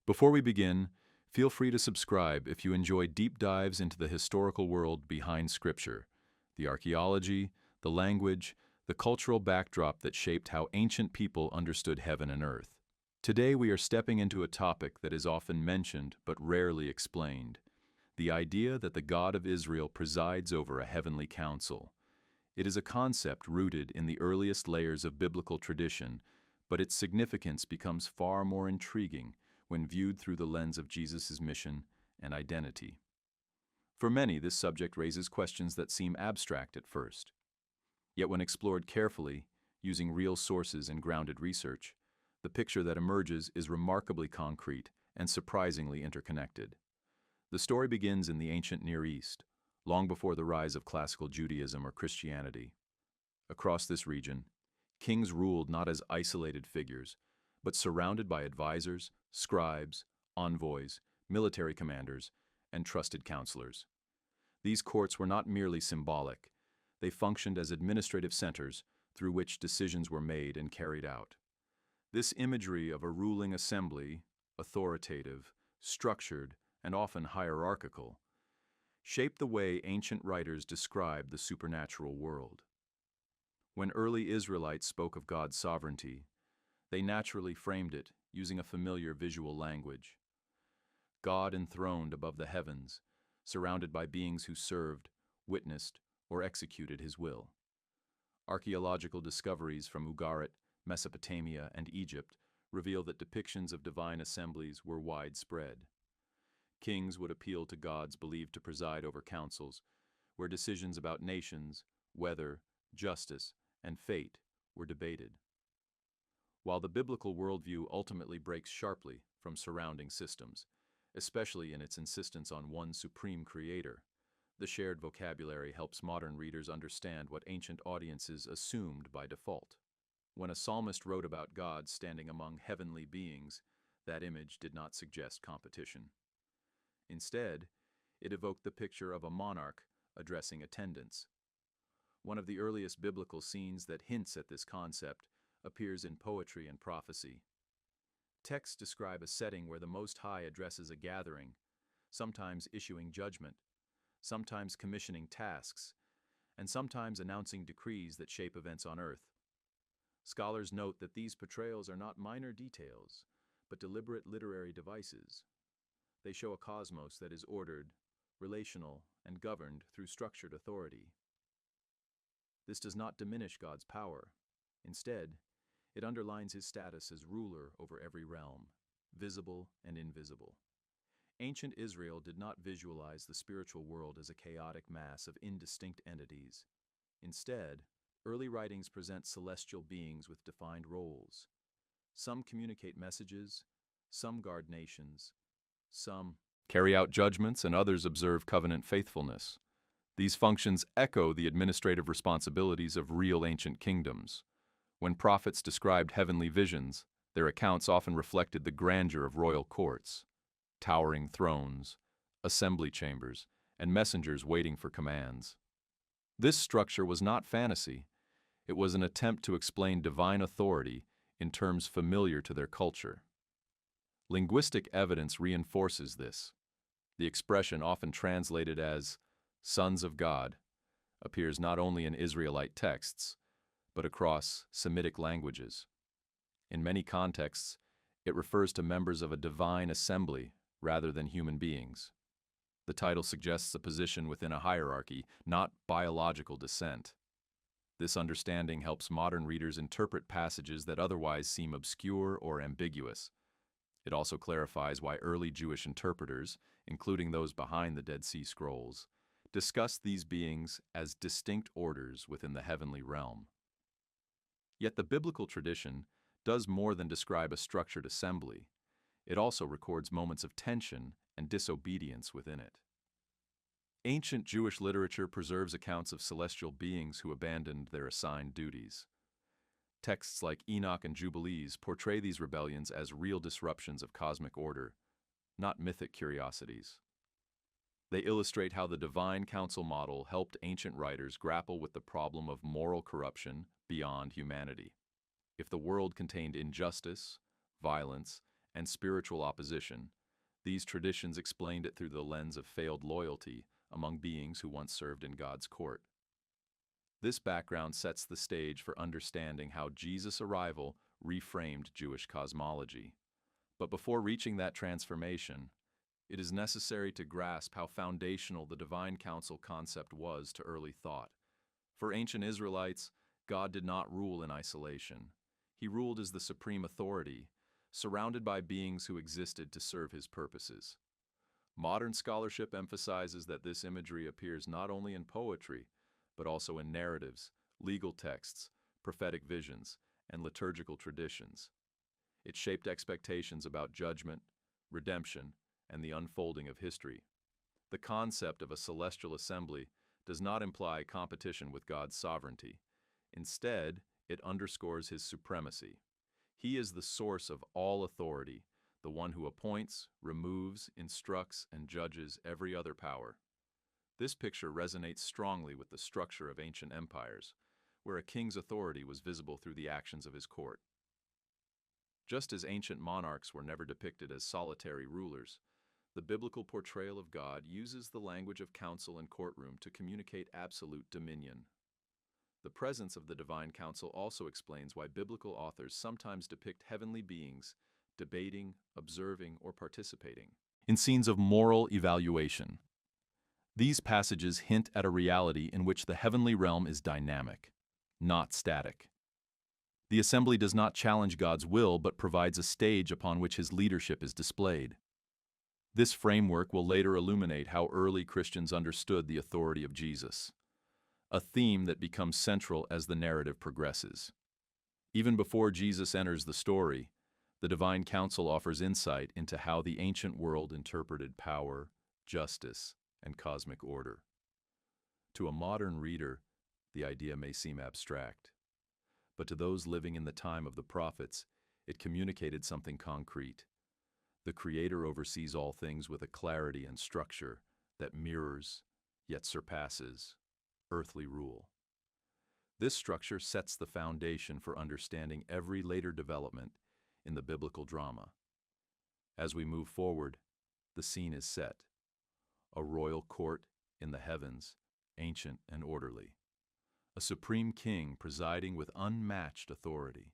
Before we begin, feel free to subscribe if you enjoy deep dives into the historical world behind Scripture, the archaeology, the language, the cultural backdrop that shaped how ancient people understood heaven and earth. Today we are stepping into a topic that is often mentioned but rarely explained: the idea that the God of Israel presides over a heavenly council. It is a concept rooted in the earliest layers of biblical tradition, but its significance becomes far more intriguing when viewed through the lens of Jesus' mission and identity. For many, this subject raises questions that seem abstract at first. Yet when explored carefully, using real sources and grounded research, the picture that emerges is remarkably concrete and surprisingly interconnected. The story begins in the ancient Near East, long before the rise of classical Judaism or Christianity. Across this region, kings ruled not as isolated figures, but surrounded by advisors, scribes, envoys, military commanders, and trusted counselors. These courts were not merely symbolic; they functioned as administrative centers through which decisions were made and carried out. This imagery of a ruling assembly, authoritative, structured, and often hierarchical, shaped the way ancient writers described the supernatural world. When early Israelites spoke of God's sovereignty, they naturally framed it using a familiar visual language. God enthroned above the heavens, surrounded by beings who served, witnessed, or executed his will. Archaeological discoveries from Ugarit, Mesopotamia, and Egypt reveal that depictions of divine assemblies were widespread. Kings would appeal to gods believed to preside over councils, where decisions about nations, weather, justice, and fate were debated. While the biblical worldview ultimately breaks sharply from surrounding systems, especially in its insistence on one supreme creator, the shared vocabulary helps modern readers understand what ancient audiences assumed by default. When a psalmist wrote about God standing among heavenly beings, that image did not suggest competition. Instead, it evoked the picture of a monarch addressing attendants. One of the earliest biblical scenes that hints at this concept appears in poetry and prophecy. Texts describe a setting where the Most High addresses a gathering, sometimes issuing judgment, sometimes commissioning tasks, and sometimes announcing decrees that shape events on earth. Scholars note that these portrayals are not minor details, but deliberate literary devices. They show a cosmos that is ordered, relational, and governed through structured authority. This does not diminish God's power. Instead, it underlines his status as ruler over every realm, visible and invisible. Ancient Israel did not visualize the spiritual world as a chaotic mass of indistinct entities. Instead, early writings present celestial beings with defined roles. Some communicate messages, some guard nations, some carry out judgments, and others observe covenant faithfulness. These functions echo the administrative responsibilities of real ancient kingdoms. When prophets described heavenly visions, their accounts often reflected the grandeur of royal courts: towering thrones, assembly chambers, and messengers waiting for commands. This structure was not fantasy; it was an attempt to explain divine authority in terms familiar to their culture. Linguistic evidence reinforces this. The expression, often translated as "sons of God," appears not only in Israelite texts, but across Semitic languages. In many contexts, it refers to members of a divine assembly rather than human beings. The title suggests a position within a hierarchy, not biological descent. This understanding helps modern readers interpret passages that otherwise seem obscure or ambiguous. It also clarifies why early Jewish interpreters, including those behind the Dead Sea Scrolls, discussed these beings as distinct orders within the heavenly realm. Yet the biblical tradition does more than describe a structured assembly. It also records moments of tension and disobedience within it. Ancient Jewish literature preserves accounts of celestial beings who abandoned their assigned duties. Texts like Enoch and Jubilees portray these rebellions as real disruptions of cosmic order, not mythic curiosities. They illustrate how the divine council model helped ancient writers grapple with the problem of moral corruption beyond humanity. If the world contained injustice, violence, and spiritual opposition, these traditions explained it through the lens of failed loyalty among beings who once served in God's court. This background sets the stage for understanding how Jesus' arrival reframed Jewish cosmology. But before reaching that transformation, it is necessary to grasp how foundational the divine council concept was to early thought. For ancient Israelites, God did not rule in isolation. He ruled as the supreme authority, surrounded by beings who existed to serve his purposes. Modern scholarship emphasizes that this imagery appears not only in poetry, but also in narratives, legal texts, prophetic visions, and liturgical traditions. It shaped expectations about judgment, redemption, and the unfolding of history. The concept of a celestial assembly does not imply competition with God's sovereignty. Instead, it underscores his supremacy. He is the source of all authority, the one who appoints, removes, instructs, and judges every other power. This picture resonates strongly with the structure of ancient empires, where a king's authority was visible through the actions of his court. Just as ancient monarchs were never depicted as solitary rulers, the biblical portrayal of God uses the language of council and courtroom to communicate absolute dominion. The presence of the divine council also explains why biblical authors sometimes depict heavenly beings debating, observing, or participating in scenes of moral evaluation. These passages hint at a reality in which the heavenly realm is dynamic, not static. The assembly does not challenge God's will but provides a stage upon which his leadership is displayed. This framework will later illuminate how early Christians understood the authority of Jesus, a theme that becomes central as the narrative progresses. Even before Jesus enters the story, the divine council offers insight into how the ancient world interpreted power, justice, and cosmic order. To a modern reader, the idea may seem abstract, but to those living in the time of the prophets, it communicated something concrete. The Creator oversees all things with a clarity and structure that mirrors, yet surpasses, earthly rule. This structure sets the foundation for understanding every later development in the biblical drama. As we move forward, the scene is set. A royal court in the heavens, ancient and orderly. A supreme king presiding with unmatched authority.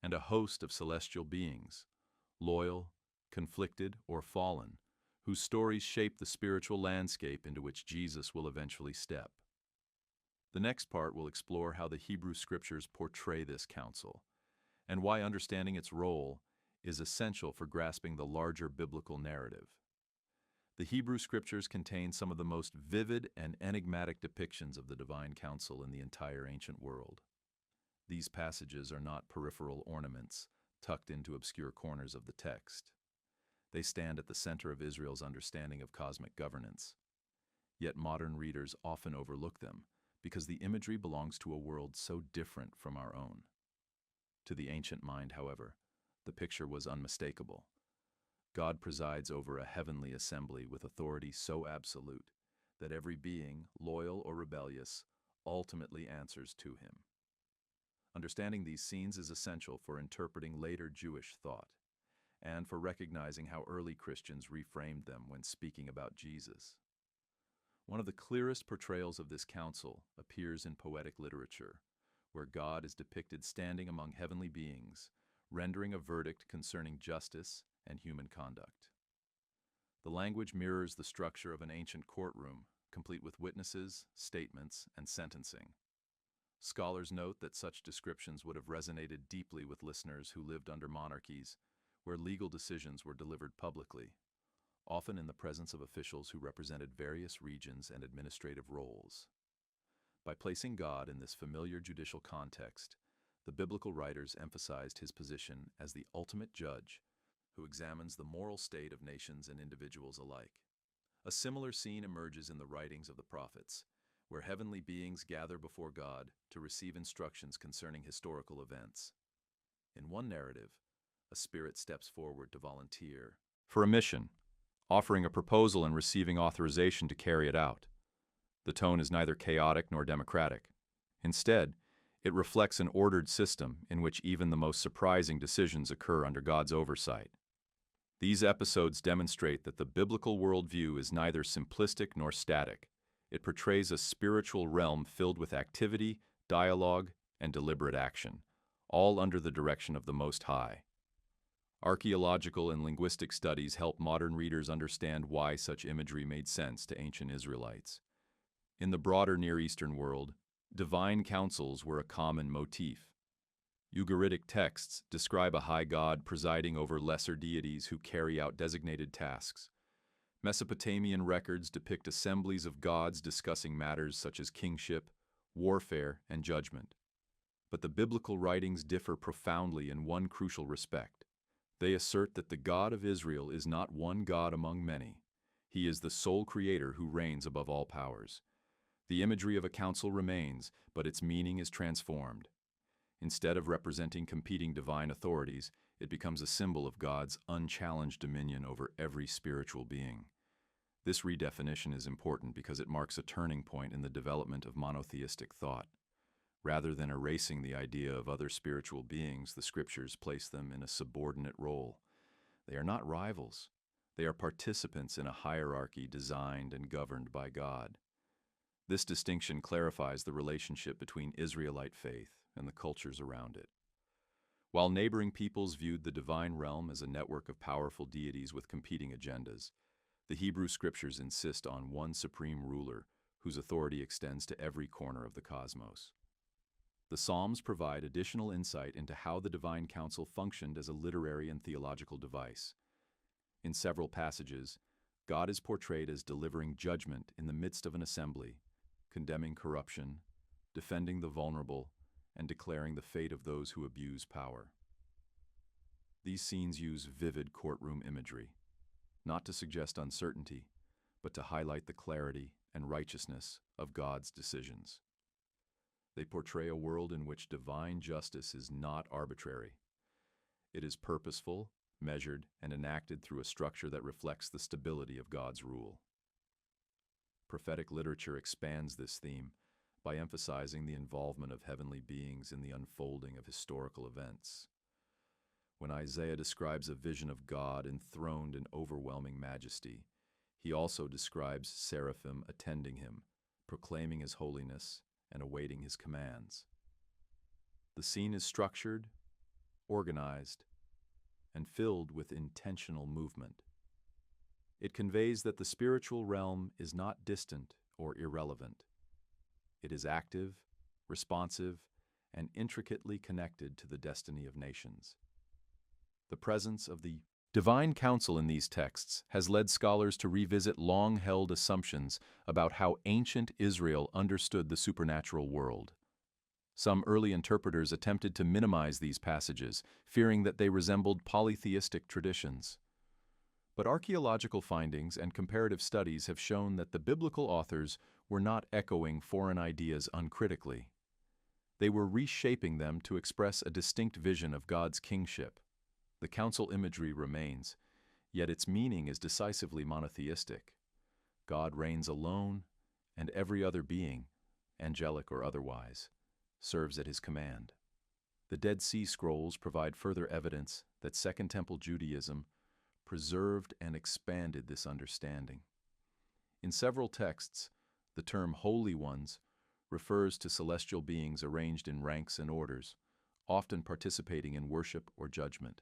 And a host of celestial beings, loyal, conflicted, or fallen, whose stories shape the spiritual landscape into which Jesus will eventually step. The next part will explore how the Hebrew Scriptures portray this council, and why understanding its role is essential for grasping the larger biblical narrative. The Hebrew Scriptures contain some of the most vivid and enigmatic depictions of the divine council in the entire ancient world. These passages are not peripheral ornaments tucked into obscure corners of the text. They stand at the center of Israel's understanding of cosmic governance. Yet modern readers often overlook them because the imagery belongs to a world so different from our own. To the ancient mind, however, the picture was unmistakable. God presides over a heavenly assembly with authority so absolute that every being, loyal or rebellious, ultimately answers to him. Understanding these scenes is essential for interpreting later Jewish thought, and for recognizing how early Christians reframed them when speaking about Jesus. One of the clearest portrayals of this council appears in poetic literature, where God is depicted standing among heavenly beings, rendering a verdict concerning justice and human conduct. The language mirrors the structure of an ancient courtroom, complete with witnesses, statements, and sentencing. Scholars note that such descriptions would have resonated deeply with listeners who lived under monarchies, where legal decisions were delivered publicly, often in the presence of officials who represented various regions and administrative roles. By placing God in this familiar judicial context, the biblical writers emphasized his position as the ultimate judge who examines the moral state of nations and individuals alike. A similar scene emerges in the writings of the prophets, where heavenly beings gather before God to receive instructions concerning historical events. In one narrative, a spirit steps forward to volunteer for a mission, offering a proposal and receiving authorization to carry it out. The tone is neither chaotic nor democratic. Instead, it reflects an ordered system in which even the most surprising decisions occur under God's oversight. These episodes demonstrate that the biblical worldview is neither simplistic nor static. It portrays a spiritual realm filled with activity, dialogue, and deliberate action, all under the direction of the Most High. Archaeological and linguistic studies help modern readers understand why such imagery made sense to ancient Israelites. In the broader Near Eastern world, divine councils were a common motif. Ugaritic texts describe a high god presiding over lesser deities who carry out designated tasks. Mesopotamian records depict assemblies of gods discussing matters such as kingship, warfare, and judgment. But the biblical writings differ profoundly in one crucial respect. They assert that the God of Israel is not one God among many. He is the sole creator who reigns above all powers. The imagery of a council remains, but its meaning is transformed. Instead of representing competing divine authorities, it becomes a symbol of God's unchallenged dominion over every spiritual being. This redefinition is important because it marks a turning point in the development of monotheistic thought. Rather than erasing the idea of other spiritual beings, the scriptures place them in a subordinate role. They are not rivals. They are participants in a hierarchy designed and governed by God. This distinction clarifies the relationship between Israelite faith and the cultures around it. While neighboring peoples viewed the divine realm as a network of powerful deities with competing agendas, the Hebrew scriptures insist on one supreme ruler whose authority extends to every corner of the cosmos. The Psalms provide additional insight into how the divine council functioned as a literary and theological device. In several passages, God is portrayed as delivering judgment in the midst of an assembly, condemning corruption, defending the vulnerable, and declaring the fate of those who abuse power. These scenes use vivid courtroom imagery, not to suggest uncertainty, but to highlight the clarity and righteousness of God's decisions. They portray a world in which divine justice is not arbitrary. It is purposeful, measured, and enacted through a structure that reflects the stability of God's rule. Prophetic literature expands this theme by emphasizing the involvement of heavenly beings in the unfolding of historical events. When Isaiah describes a vision of God enthroned in overwhelming majesty, he also describes seraphim attending him, proclaiming his holiness and awaiting his commands. The scene is structured, organized, and filled with intentional movement. It conveys that the spiritual realm is not distant or irrelevant. It is active, responsive, and intricately connected to the destiny of nations. The presence of the divine council in these texts has led scholars to revisit long-held assumptions about how ancient Israel understood the supernatural world. Some early interpreters attempted to minimize these passages, fearing that they resembled polytheistic traditions. But archaeological findings and comparative studies have shown that the biblical authors were not echoing foreign ideas uncritically. They were reshaping them to express a distinct vision of God's kingship. The council imagery remains, yet its meaning is decisively monotheistic. God reigns alone, and every other being, angelic or otherwise, serves at his command. The Dead Sea Scrolls provide further evidence that Second Temple Judaism preserved and expanded this understanding. In several texts, the term Holy Ones refers to celestial beings arranged in ranks and orders, often participating in worship or judgment.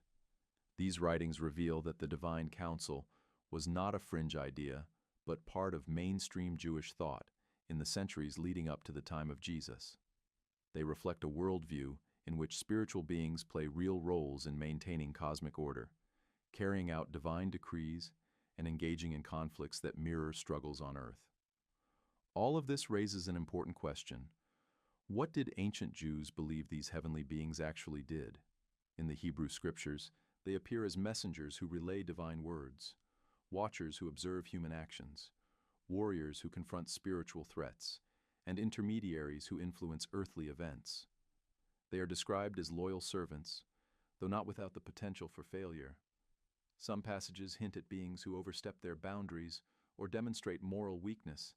These writings reveal that the divine council was not a fringe idea, but part of mainstream Jewish thought in the centuries leading up to the time of Jesus. They reflect a worldview in which spiritual beings play real roles in maintaining cosmic order, carrying out divine decrees, and engaging in conflicts that mirror struggles on earth. All of this raises an important question. What did ancient Jews believe these heavenly beings actually did? In the Hebrew scriptures, they appear as messengers who relay divine words, watchers who observe human actions, warriors who confront spiritual threats, and intermediaries who influence earthly events. They are described as loyal servants, though not without the potential for failure. Some passages hint at beings who overstep their boundaries or demonstrate moral weakness,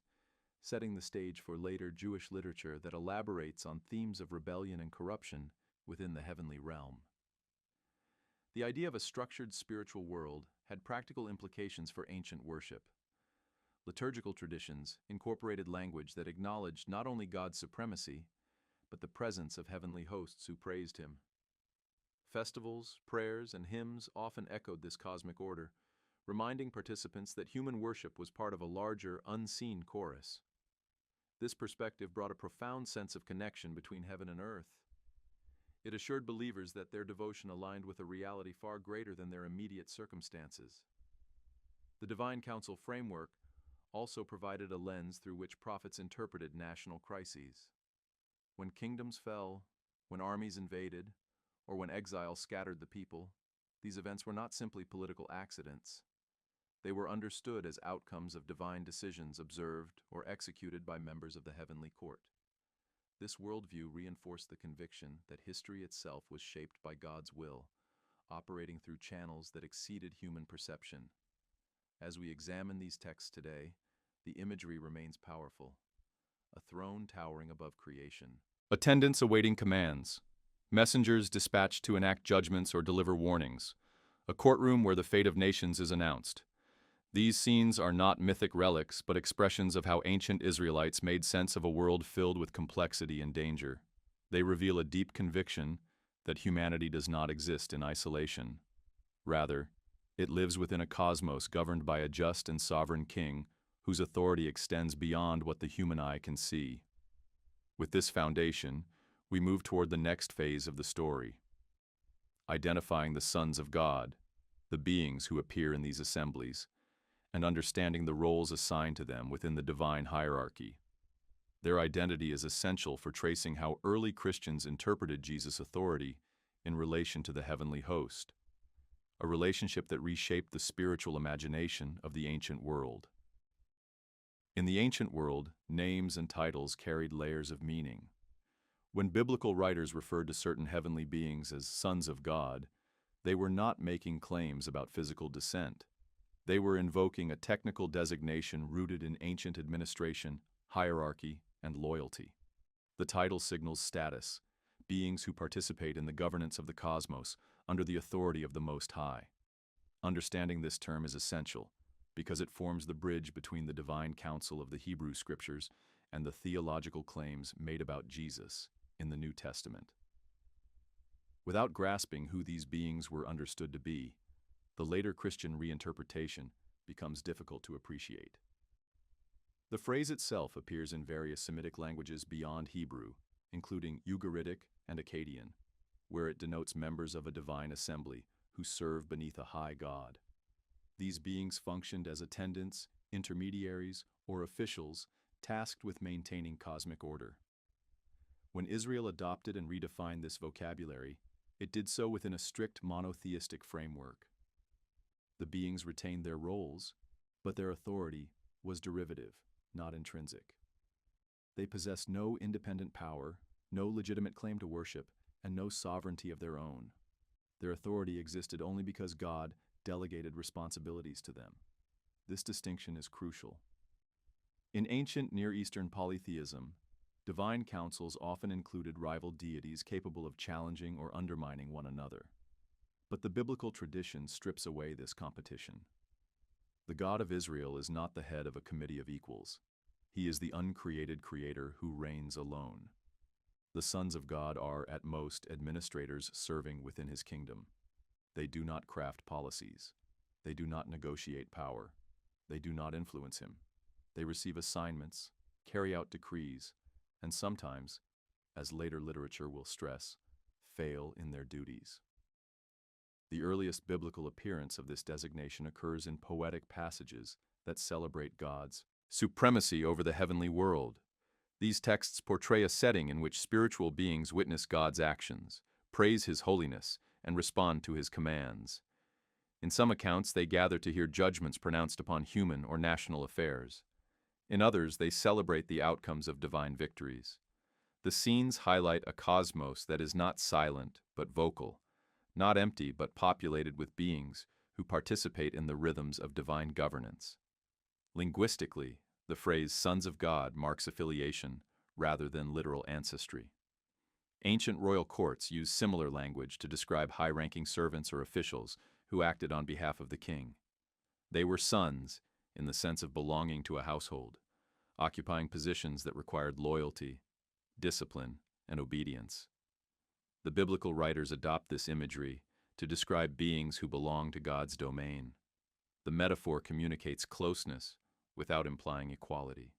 setting the stage for later Jewish literature that elaborates on themes of rebellion and corruption within the heavenly realm. The idea of a structured spiritual world had practical implications for ancient worship. Liturgical traditions incorporated language that acknowledged not only God's supremacy, but the presence of heavenly hosts who praised him. Festivals, prayers, and hymns often echoed this cosmic order, reminding participants that human worship was part of a larger, unseen chorus. This perspective brought a profound sense of connection between heaven and earth. It assured believers that their devotion aligned with a reality far greater than their immediate circumstances. The Divine Council framework also provided a lens through which prophets interpreted national crises. When kingdoms fell, when armies invaded, or when exile scattered the people, these events were not simply political accidents. They were understood as outcomes of divine decisions observed or executed by members of the heavenly court. This worldview reinforced the conviction that history itself was shaped by God's will, operating through channels that exceeded human perception. As we examine these texts today, the imagery remains powerful. A throne towering above creation. Attendants awaiting commands. Messengers dispatched to enact judgments or deliver warnings. A courtroom where the fate of nations is announced. These scenes are not mythic relics, but expressions of how ancient Israelites made sense of a world filled with complexity and danger. They reveal a deep conviction that humanity does not exist in isolation. Rather, it lives within a cosmos governed by a just and sovereign king whose authority extends beyond what the human eye can see. With this foundation, we move toward the next phase of the story, identifying the sons of God, the beings who appear in these assemblies, and understanding the roles assigned to them within the divine hierarchy. Their identity is essential for tracing how early Christians interpreted Jesus' authority in relation to the heavenly host, a relationship that reshaped the spiritual imagination of the ancient world. In the ancient world, names and titles carried layers of meaning. When biblical writers referred to certain heavenly beings as sons of God, they were not making claims about physical descent. They were invoking a technical designation rooted in ancient administration, hierarchy, and loyalty. The title signals status, beings who participate in the governance of the cosmos under the authority of the Most High. Understanding this term is essential, because it forms the bridge between the divine counsel of the Hebrew Scriptures and the theological claims made about Jesus in the New Testament. Without grasping who these beings were understood to be, the later Christian reinterpretation becomes difficult to appreciate. The phrase itself appears in various Semitic languages beyond Hebrew, including Ugaritic and Akkadian, where it denotes members of a divine assembly who serve beneath a high god. These beings functioned as attendants, intermediaries, or officials tasked with maintaining cosmic order. When Israel adopted and redefined this vocabulary, it did so within a strict monotheistic framework. The beings retained their roles, but their authority was derivative, not intrinsic. They possessed no independent power, no legitimate claim to worship, and no sovereignty of their own. Their authority existed only because God delegated responsibilities to them. This distinction is crucial. In ancient Near Eastern polytheism, divine councils often included rival deities capable of challenging or undermining one another. But the biblical tradition strips away this competition. The God of Israel is not the head of a committee of equals. He is the uncreated creator who reigns alone. The sons of God are, at most, administrators serving within his kingdom. They do not craft policies. They do not negotiate power. They do not influence him. They receive assignments, carry out decrees, and sometimes, as later literature will stress, fail in their duties. The earliest biblical appearance of this designation occurs in poetic passages that celebrate God's supremacy over the heavenly world. These texts portray a setting in which spiritual beings witness God's actions, praise his holiness, and respond to his commands. In some accounts, they gather to hear judgments pronounced upon human or national affairs. In others, they celebrate the outcomes of divine victories. The scenes highlight a cosmos that is not silent but vocal, not empty but populated with beings who participate in the rhythms of divine governance. Linguistically, the phrase "sons of God" marks affiliation rather than literal ancestry. Ancient royal courts used similar language to describe high-ranking servants or officials who acted on behalf of the king. They were sons, in the sense of belonging to a household, occupying positions that required loyalty, discipline, and obedience. The biblical writers adopt this imagery to describe beings who belong to God's domain. The metaphor communicates closeness without implying equality.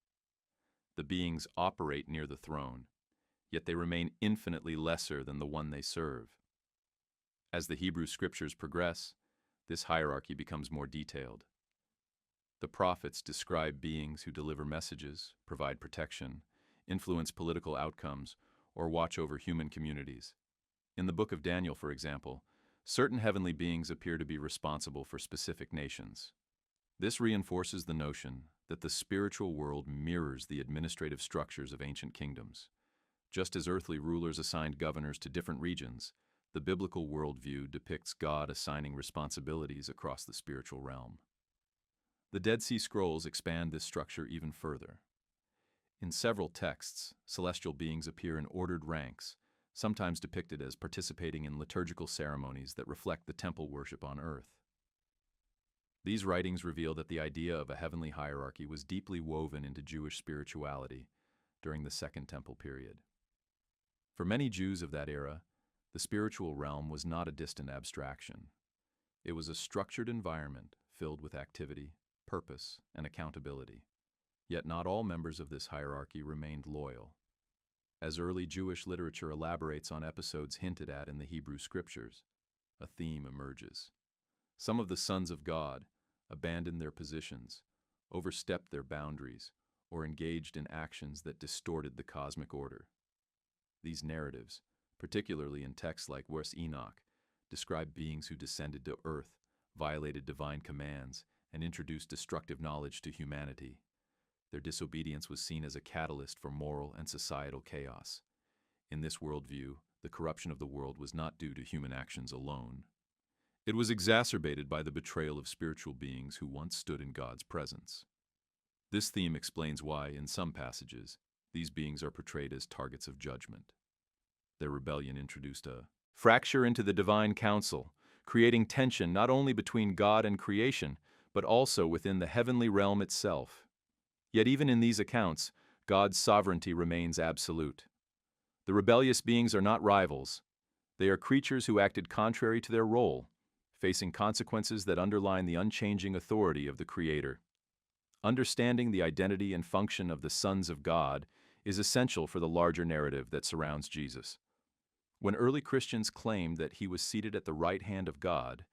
The beings operate near the throne, yet they remain infinitely lesser than the one they serve. As the Hebrew scriptures progress, this hierarchy becomes more detailed. The prophets describe beings who deliver messages, provide protection, influence political outcomes, or watch over human communities. In the book of Daniel, for example, certain heavenly beings appear to be responsible for specific nations. This reinforces the notion that the spiritual world mirrors the administrative structures of ancient kingdoms. Just as earthly rulers assigned governors to different regions, the biblical worldview depicts God assigning responsibilities across the spiritual realm. The Dead Sea Scrolls expand this structure even further. In several texts, celestial beings appear in ordered ranks, sometimes depicted as participating in liturgical ceremonies that reflect the temple worship on earth. These writings reveal that the idea of a heavenly hierarchy was deeply woven into Jewish spirituality during the Second Temple period. For many Jews of that era, the spiritual realm was not a distant abstraction. It was a structured environment filled with activity, purpose, and accountability. Yet not all members of this hierarchy remained loyal. As early Jewish literature elaborates on episodes hinted at in the Hebrew scriptures, a theme emerges. Some of the sons of God abandoned their positions, overstepped their boundaries, or engaged in actions that distorted the cosmic order. These narratives, particularly in texts like Wes Enoch, describe beings who descended to earth, violated divine commands, and introduced destructive knowledge to humanity. Their disobedience was seen as a catalyst for moral and societal chaos. In this worldview, the corruption of the world was not due to human actions alone. It was exacerbated by the betrayal of spiritual beings who once stood in God's presence. This theme explains why, in some passages, these beings are portrayed as targets of judgment. Their rebellion introduced a fracture into the divine council, creating tension not only between God and creation, but also within the heavenly realm itself. Yet even in these accounts, God's sovereignty remains absolute. The rebellious beings are not rivals. They are creatures who acted contrary to their role, facing consequences that underline the unchanging authority of the Creator. Understanding the identity and function of the sons of God is essential for the larger narrative that surrounds Jesus. When early Christians claimed that he was seated at the right hand of God,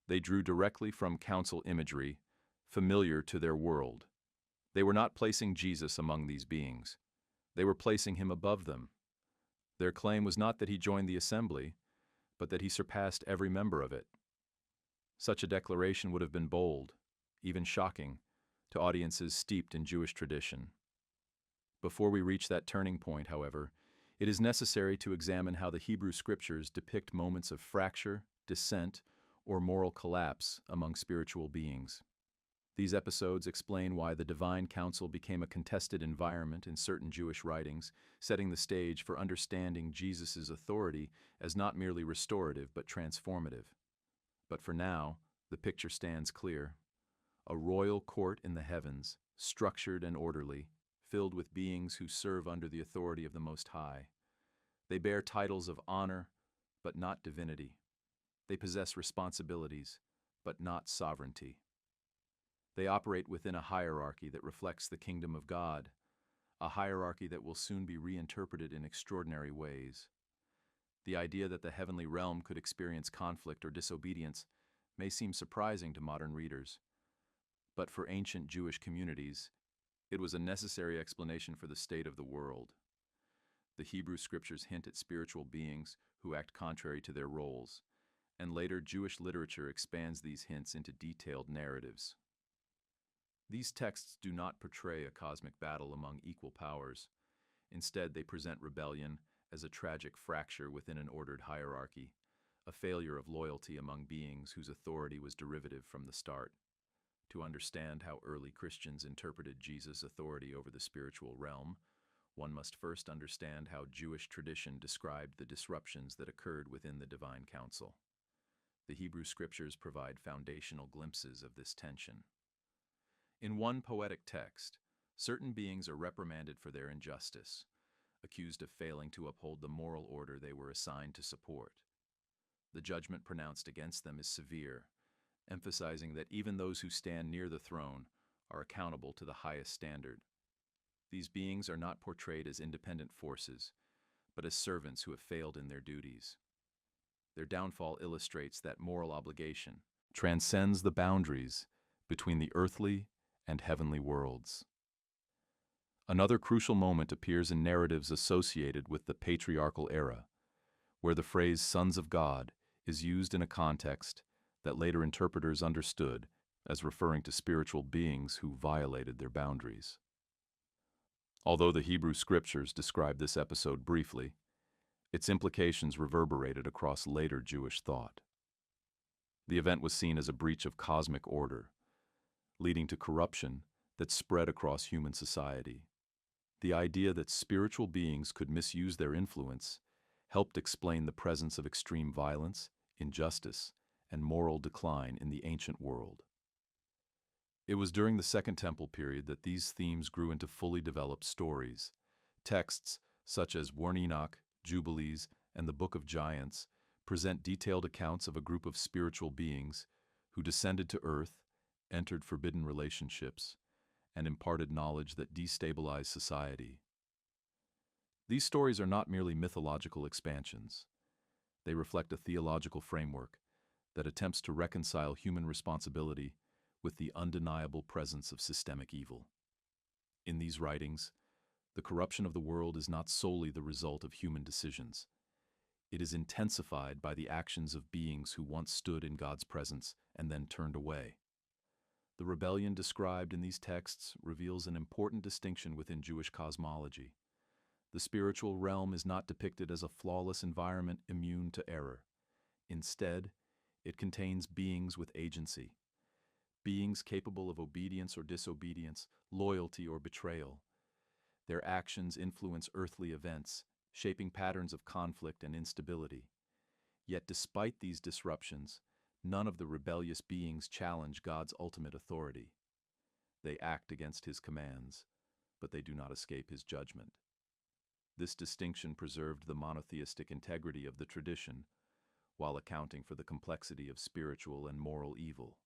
they drew directly from council imagery, familiar to their world. They were not placing Jesus among these beings. They were placing him above them. Their claim was not that he joined the assembly, but that he surpassed every member of it. Such a declaration would have been bold, even shocking, to audiences steeped in Jewish tradition. Before we reach that turning point, however, it is necessary to examine how the Hebrew scriptures depict moments of fracture, dissent, or moral collapse among spiritual beings. These episodes explain why the divine council became a contested environment in certain Jewish writings, setting the stage for understanding Jesus' authority as not merely restorative but transformative. But for now, the picture stands clear. A royal court in the heavens, structured and orderly, filled with beings who serve under the authority of the Most High. They bear titles of honor, but not divinity. They possess responsibilities, but not sovereignty. They operate within a hierarchy that reflects the kingdom of God, a hierarchy that will soon be reinterpreted in extraordinary ways. The idea that the heavenly realm could experience conflict or disobedience may seem surprising to modern readers. But for ancient Jewish communities, it was a necessary explanation for the state of the world. The Hebrew scriptures hint at spiritual beings who act contrary to their roles, and later Jewish literature expands these hints into detailed narratives. These texts do not portray a cosmic battle among equal powers. Instead, they present rebellion as a tragic fracture within an ordered hierarchy, a failure of loyalty among beings whose authority was derivative from the start. To understand how early Christians interpreted Jesus' authority over the spiritual realm, one must first understand how Jewish tradition described the disruptions that occurred within the divine council. The Hebrew scriptures provide foundational glimpses of this tension. In one poetic text, certain beings are reprimanded for their injustice, accused of failing to uphold the moral order they were assigned to support. The judgment pronounced against them is severe, emphasizing that even those who stand near the throne are accountable to the highest standard. These beings are not portrayed as independent forces, but as servants who have failed in their duties. Their downfall illustrates that moral obligation transcends the boundaries between the earthly and heavenly worlds. Another crucial moment appears in narratives associated with the patriarchal era, where the phrase "sons of God" is used in a context that later interpreters understood as referring to spiritual beings who violated their boundaries. Although the Hebrew scriptures describe this episode briefly, its implications reverberated across later Jewish thought. The event was seen as a breach of cosmic order, leading to corruption that spread across human society. The idea that spiritual beings could misuse their influence helped explain the presence of extreme violence, injustice, and moral decline in the ancient world. It was during the Second Temple period that these themes grew into fully developed stories. Texts such as Enoch, Jubilees, and the Book of Giants present detailed accounts of a group of spiritual beings who descended to earth, entered forbidden relationships, and imparted knowledge that destabilized society. These stories are not merely mythological expansions. They reflect a theological framework that attempts to reconcile human responsibility with the undeniable presence of systemic evil. In these writings, the corruption of the world is not solely the result of human decisions. It is intensified by the actions of beings who once stood in God's presence and then turned away. The rebellion described in these texts reveals an important distinction within Jewish cosmology. The spiritual realm is not depicted as a flawless environment immune to error. Instead, it contains beings with agency, beings capable of obedience or disobedience, loyalty or betrayal. Their actions influence earthly events, shaping patterns of conflict and instability. Yet despite these disruptions, none of the rebellious beings challenge God's ultimate authority. They act against his commands, but they do not escape his judgment. This distinction preserved the monotheistic integrity of the tradition, while accounting for the complexity of spiritual and moral evil.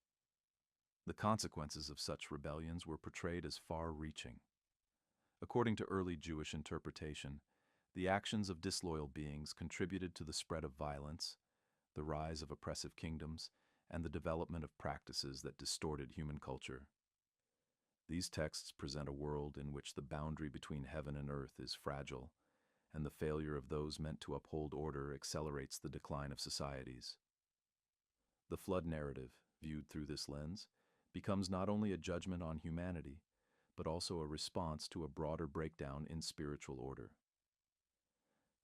The consequences of such rebellions were portrayed as far-reaching. According to early Jewish interpretation, the actions of disloyal beings contributed to the spread of violence, the rise of oppressive kingdoms, and the development of practices that distorted human culture. These texts present a world in which the boundary between heaven and earth is fragile, and the failure of those meant to uphold order accelerates the decline of societies. The flood narrative, viewed through this lens, becomes not only a judgment on humanity, but also a response to a broader breakdown in spiritual order.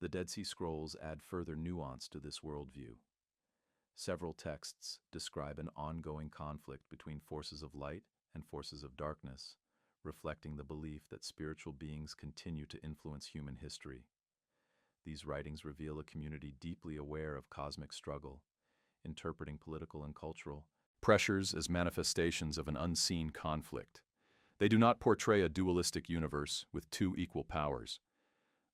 The Dead Sea Scrolls add further nuance to this worldview. Several texts describe an ongoing conflict between forces of light and forces of darkness, reflecting the belief that spiritual beings continue to influence human history. These writings reveal a community deeply aware of cosmic struggle, interpreting political and cultural pressures as manifestations of an unseen conflict. They do not portray a dualistic universe with two equal powers.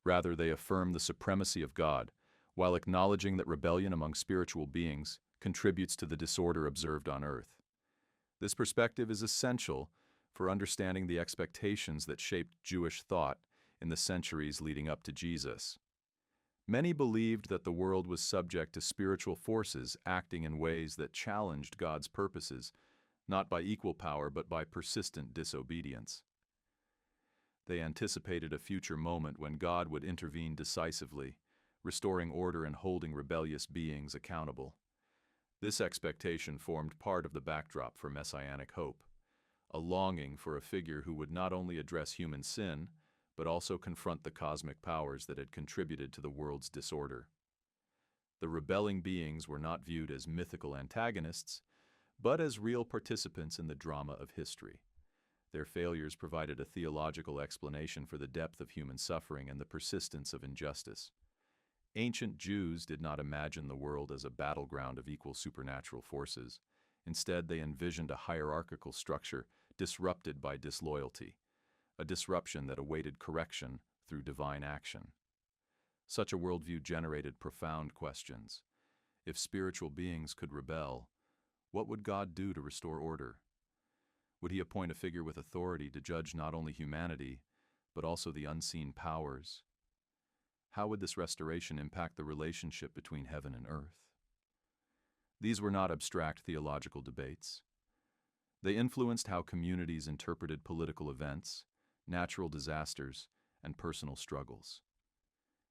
Rather, they affirm the supremacy of God, while acknowledging that rebellion among spiritual beings contributes to the disorder observed on earth. This perspective is essential for understanding the expectations that shaped Jewish thought in the centuries leading up to Jesus. Many believed that the world was subject to spiritual forces acting in ways that challenged God's purposes, not by equal power but by persistent disobedience. They anticipated a future moment when God would intervene decisively, restoring order and holding rebellious beings accountable. This expectation formed part of the backdrop for messianic hope, a longing for a figure who would not only address human sin, but also confront the cosmic powers that had contributed to the world's disorder. The rebelling beings were not viewed as mythical antagonists, but as real participants in the drama of history. Their failures provided a theological explanation for the depth of human suffering and the persistence of injustice. Ancient Jews did not imagine the world as a battleground of equal supernatural forces. Instead, they envisioned a hierarchical structure disrupted by disloyalty, a disruption that awaited correction through divine action. Such a worldview generated profound questions. If spiritual beings could rebel, what would God do to restore order? Would he appoint a figure with authority to judge not only humanity, but also the unseen powers? How would this restoration impact the relationship between heaven and earth? These were not abstract theological debates. They influenced how communities interpreted political events, natural disasters, and personal struggles.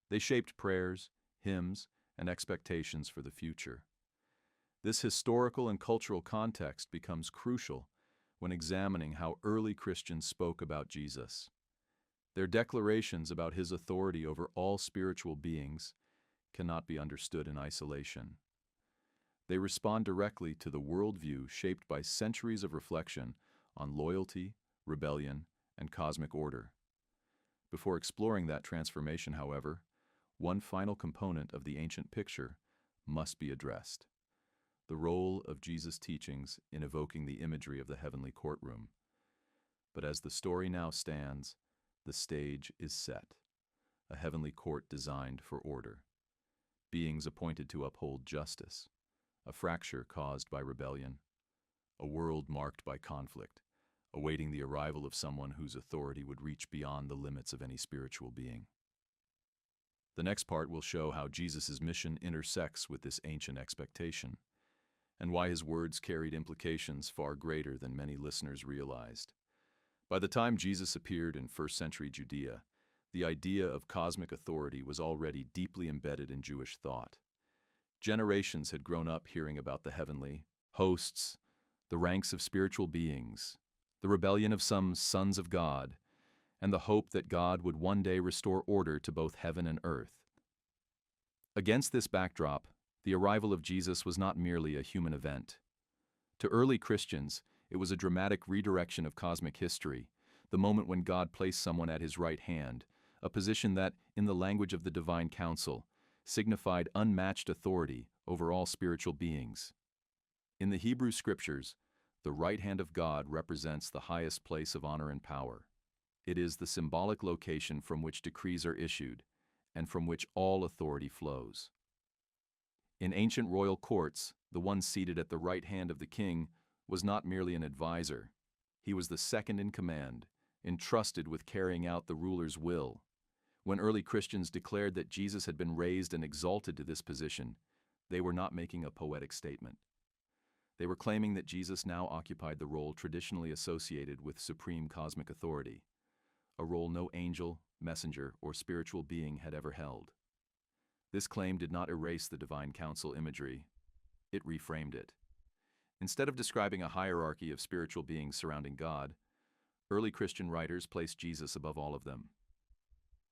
They shaped prayers, hymns, and expectations for the future. This historical and cultural context becomes crucial when examining how early Christians spoke about Jesus. Their declarations about his authority over all spiritual beings cannot be understood in isolation. They respond directly to the worldview shaped by centuries of reflection on loyalty, rebellion, and cosmic order. Before exploring that transformation, however, one final component of the ancient picture must be addressed: the role of Jesus' teachings in evoking the imagery of the heavenly courtroom. But as the story now stands, the stage is set, a heavenly court designed for order, beings appointed to uphold justice, a fracture caused by rebellion, a world marked by conflict, awaiting the arrival of someone whose authority would reach beyond the limits of any spiritual being. The next part will show how Jesus' mission intersects with this ancient expectation, and why his words carried implications far greater than many listeners realized. By the time Jesus appeared in first-century Judea, the idea of cosmic authority was already deeply embedded in Jewish thought. Generations had grown up hearing about the heavenly hosts, the ranks of spiritual beings, the rebellion of some sons of God, and the hope that God would one day restore order to both heaven and earth. Against this backdrop, the arrival of Jesus was not merely a human event. To early Christians, it was a dramatic redirection of cosmic history, the moment when God placed someone at his right hand, a position that, in the language of the divine council, signified unmatched authority over all spiritual beings. In the Hebrew Scriptures, the right hand of God represents the highest place of honor and power. It is the symbolic location from which decrees are issued, and from which all authority flows. In ancient royal courts, the one seated at the right hand of the king was not merely an advisor. He was the second in command, entrusted with carrying out the ruler's will. When early Christians declared that Jesus had been raised and exalted to this position, they were not making a poetic statement. They were claiming that Jesus now occupied the role traditionally associated with supreme cosmic authority, a role no angel, messenger, or spiritual being had ever held. This claim did not erase the divine council imagery, it reframed it. Instead of describing a hierarchy of spiritual beings surrounding God, early Christian writers placed Jesus above all of them.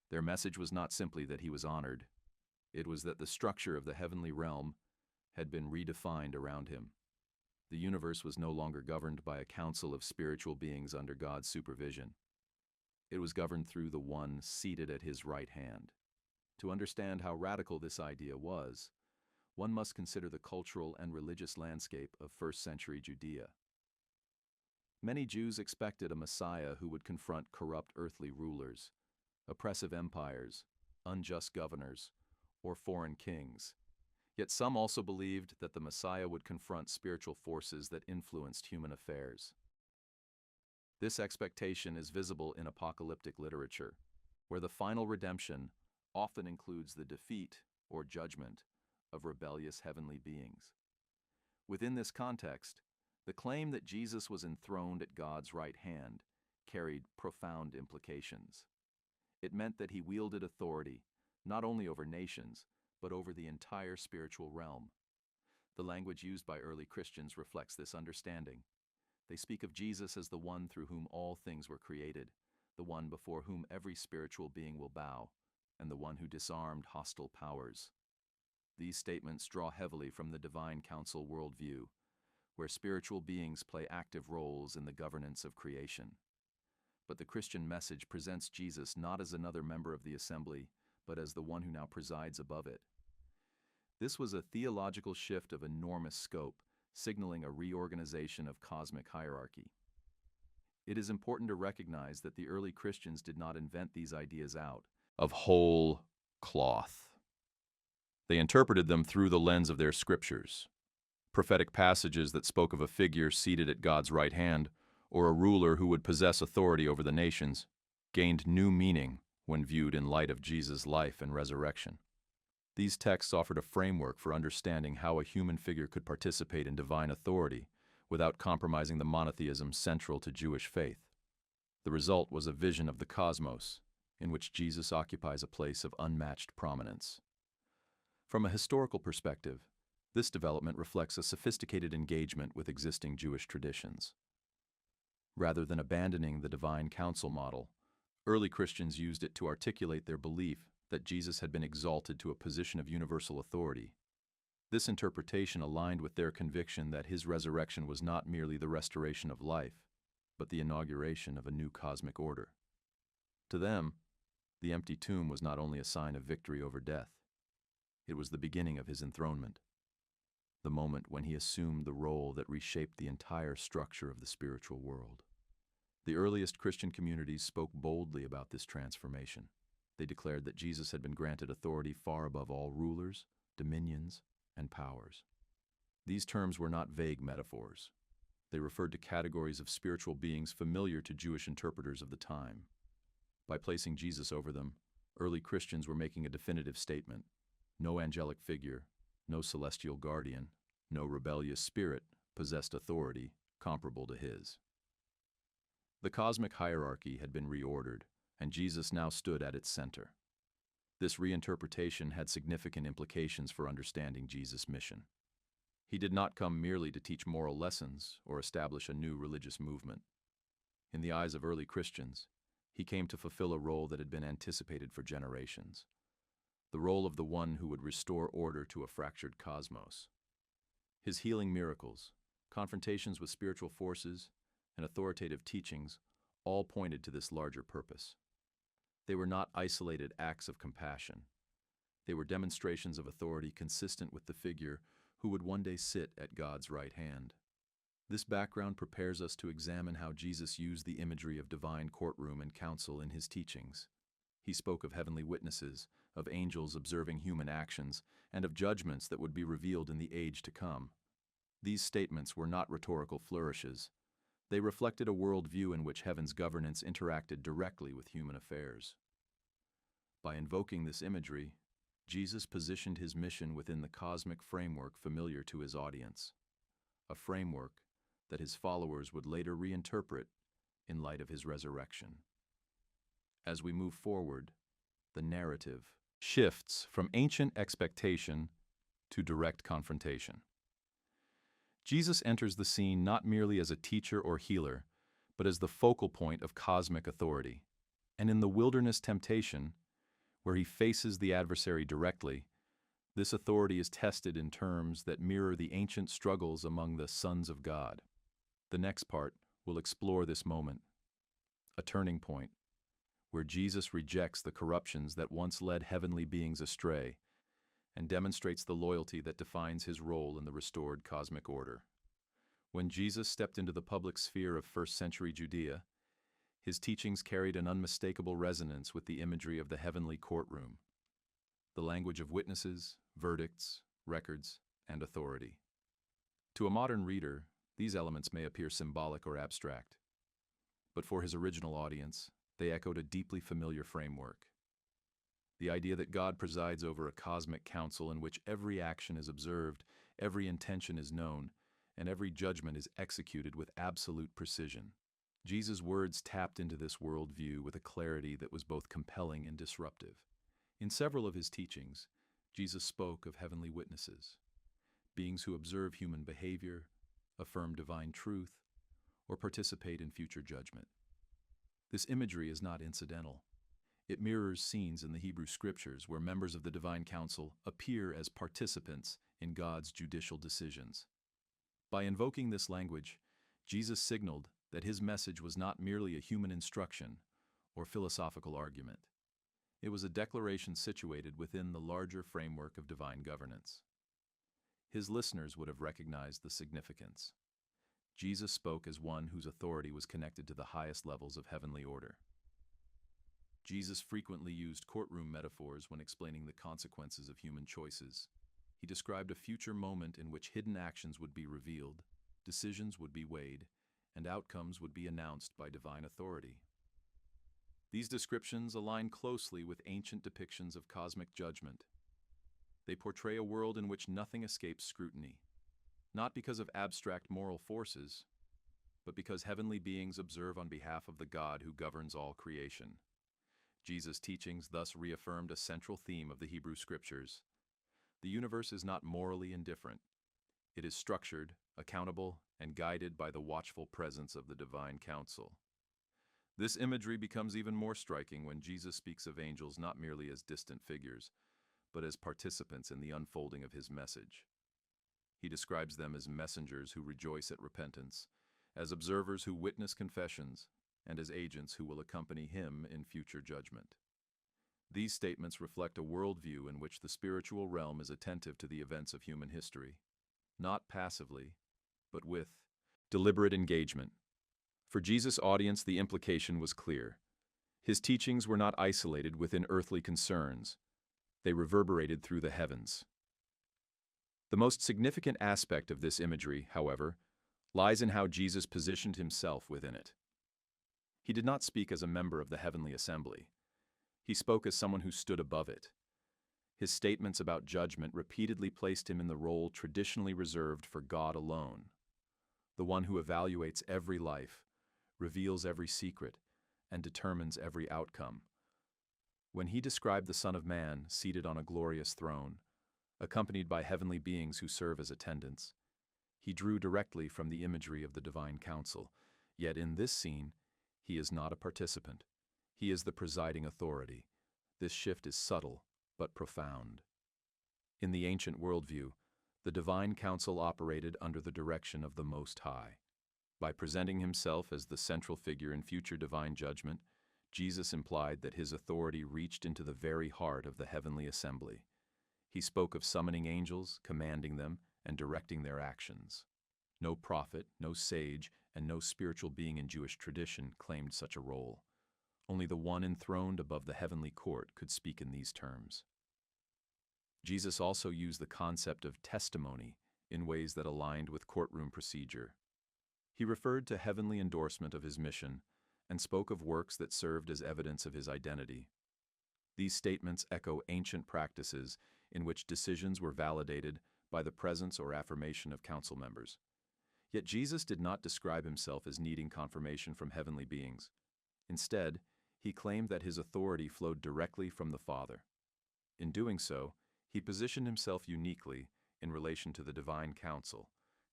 Their message was not simply that he was honored, it was that the structure of the heavenly realm had been redefined around him. The universe was no longer governed by a council of spiritual beings under God's supervision. It was governed through the one seated at his right hand. To understand how radical this idea was, one must consider the cultural and religious landscape of first-century Judea. Many Jews expected a Messiah who would confront corrupt earthly rulers, oppressive empires, unjust governors, or foreign kings. Yet some also believed that the Messiah would confront spiritual forces that influenced human affairs. This expectation is visible in apocalyptic literature, where the final redemption often includes the defeat or judgment of rebellious heavenly beings. Within this context, the claim that Jesus was enthroned at God's right hand carried profound implications. It meant that he wielded authority not only over nations, but over the entire spiritual realm. The language used by early Christians reflects this understanding. They speak of Jesus as the one through whom all things were created, the one before whom every spiritual being will bow, and the one who disarmed hostile powers. These statements draw heavily from the divine council worldview, where spiritual beings play active roles in the governance of creation. But the Christian message presents Jesus not as another member of the assembly, but as the one who now presides above it. This was a theological shift of enormous scope, signaling a reorganization of cosmic hierarchy. It is important to recognize that the early Christians did not invent these ideas out of whole cloth. They interpreted them through the lens of their scriptures. Prophetic passages that spoke of a figure seated at God's right hand, or a ruler who would possess authority over the nations, gained new meaning when viewed in light of Jesus' life and resurrection. These texts offered a framework for understanding how a human figure could participate in divine authority without compromising the monotheism central to Jewish faith. The result was a vision of the cosmos, in which Jesus occupies a place of unmatched prominence. From a historical perspective, this development reflects a sophisticated engagement with existing Jewish traditions. Rather than abandoning the divine council model, early Christians used it to articulate their belief that Jesus had been exalted to a position of universal authority. This interpretation aligned with their conviction that his resurrection was not merely the restoration of life, but the inauguration of a new cosmic order. To them, the empty tomb was not only a sign of victory over death, it was the beginning of his enthronement, the moment when he assumed the role that reshaped the entire structure of the spiritual world. The earliest Christian communities spoke boldly about this transformation. They declared that Jesus had been granted authority far above all rulers, dominions, and powers. These terms were not vague metaphors. They referred to categories of spiritual beings familiar to Jewish interpreters of the time. By placing Jesus over them, early Christians were making a definitive statement. No angelic figure, no celestial guardian, no rebellious spirit possessed authority comparable to his. The cosmic hierarchy had been reordered, and Jesus now stood at its center. This reinterpretation had significant implications for understanding Jesus' mission. He did not come merely to teach moral lessons or establish a new religious movement. In the eyes of early Christians, he came to fulfill a role that had been anticipated for generations, the role of the one who would restore order to a fractured cosmos. His healing miracles, confrontations with spiritual forces, and authoritative teachings all pointed to this larger purpose. They were not isolated acts of compassion. They were demonstrations of authority consistent with the figure who would one day sit at God's right hand. This background prepares us to examine how Jesus used the imagery of divine courtroom and council in his teachings. He spoke of heavenly witnesses, of angels observing human actions, and of judgments that would be revealed in the age to come. These statements were not rhetorical flourishes. They reflected a worldview in which heaven's governance interacted directly with human affairs. By invoking this imagery, Jesus positioned his mission within the cosmic framework familiar to his audience, a framework that his followers would later reinterpret in light of his resurrection. As we move forward, the narrative shifts from ancient expectation to direct confrontation. Jesus enters the scene not merely as a teacher or healer, but as the focal point of cosmic authority. And in the wilderness temptation, where he faces the adversary directly, this authority is tested in terms that mirror the ancient struggles among the sons of God. The next part will explore this moment, a turning point, where Jesus rejects the corruptions that once led heavenly beings astray and demonstrates the loyalty that defines his role in the restored cosmic order. When Jesus stepped into the public sphere of first-century Judea, his teachings carried an unmistakable resonance with the imagery of the heavenly courtroom, the language of witnesses, verdicts, records, and authority. To a modern reader, these elements may appear symbolic or abstract, but for his original audience, they echoed a deeply familiar framework. The idea that God presides over a cosmic council in which every action is observed, every intention is known, and every judgment is executed with absolute precision. Jesus' words tapped into this worldview with a clarity that was both compelling and disruptive. In several of his teachings, Jesus spoke of heavenly witnesses, beings who observe human behavior, affirm divine truth, or participate in future judgment. This imagery is not incidental. It mirrors scenes in the Hebrew Scriptures where members of the divine council appear as participants in God's judicial decisions. By invoking this language, Jesus signaled that his message was not merely a human instruction or philosophical argument. It was a declaration situated within the larger framework of divine governance. His listeners would have recognized the significance. Jesus spoke as one whose authority was connected to the highest levels of heavenly order. Jesus frequently used courtroom metaphors when explaining the consequences of human choices. He described a future moment in which hidden actions would be revealed, decisions would be weighed, and outcomes would be announced by divine authority. These descriptions align closely with ancient depictions of cosmic judgment. They portray a world in which nothing escapes scrutiny, not because of abstract moral forces, but because heavenly beings observe on behalf of the God who governs all creation. Jesus' teachings thus reaffirmed a central theme of the Hebrew Scriptures. The universe is not morally indifferent. It is structured, accountable, and guided by the watchful presence of the divine counsel. This imagery becomes even more striking when Jesus speaks of angels not merely as distant figures, but as participants in the unfolding of his message. He describes them as messengers who rejoice at repentance, as observers who witness confessions, and as agents who will accompany him in future judgment. These statements reflect a worldview in which the spiritual realm is attentive to the events of human history, not passively, but with deliberate engagement. For Jesus' audience, the implication was clear. His teachings were not isolated within earthly concerns. They reverberated through the heavens. The most significant aspect of this imagery, however, lies in how Jesus positioned himself within it. He did not speak as a member of the heavenly assembly. He spoke as someone who stood above it. His statements about judgment repeatedly placed him in the role traditionally reserved for God alone, the one who evaluates every life, reveals every secret, and determines every outcome. When he described the Son of Man seated on a glorious throne, accompanied by heavenly beings who serve as attendants, he drew directly from the imagery of the divine council. Yet in this scene, he is not a participant. He is the presiding authority. This shift is subtle, but profound. In the ancient worldview, the divine council operated under the direction of the Most High. By presenting himself as the central figure in future divine judgment, Jesus implied that his authority reached into the very heart of the heavenly assembly. He spoke of summoning angels, commanding them, and directing their actions. No prophet, no sage, and no spiritual being in Jewish tradition claimed such a role. Only the one enthroned above the heavenly court could speak in these terms. Jesus also used the concept of testimony in ways that aligned with courtroom procedure. He referred to heavenly endorsement of his mission and spoke of works that served as evidence of his identity. These statements echo ancient practices in which decisions were validated by the presence or affirmation of council members. Yet Jesus did not describe himself as needing confirmation from heavenly beings. Instead, he claimed that his authority flowed directly from the Father. In doing so, he positioned himself uniquely in relation to the divine council,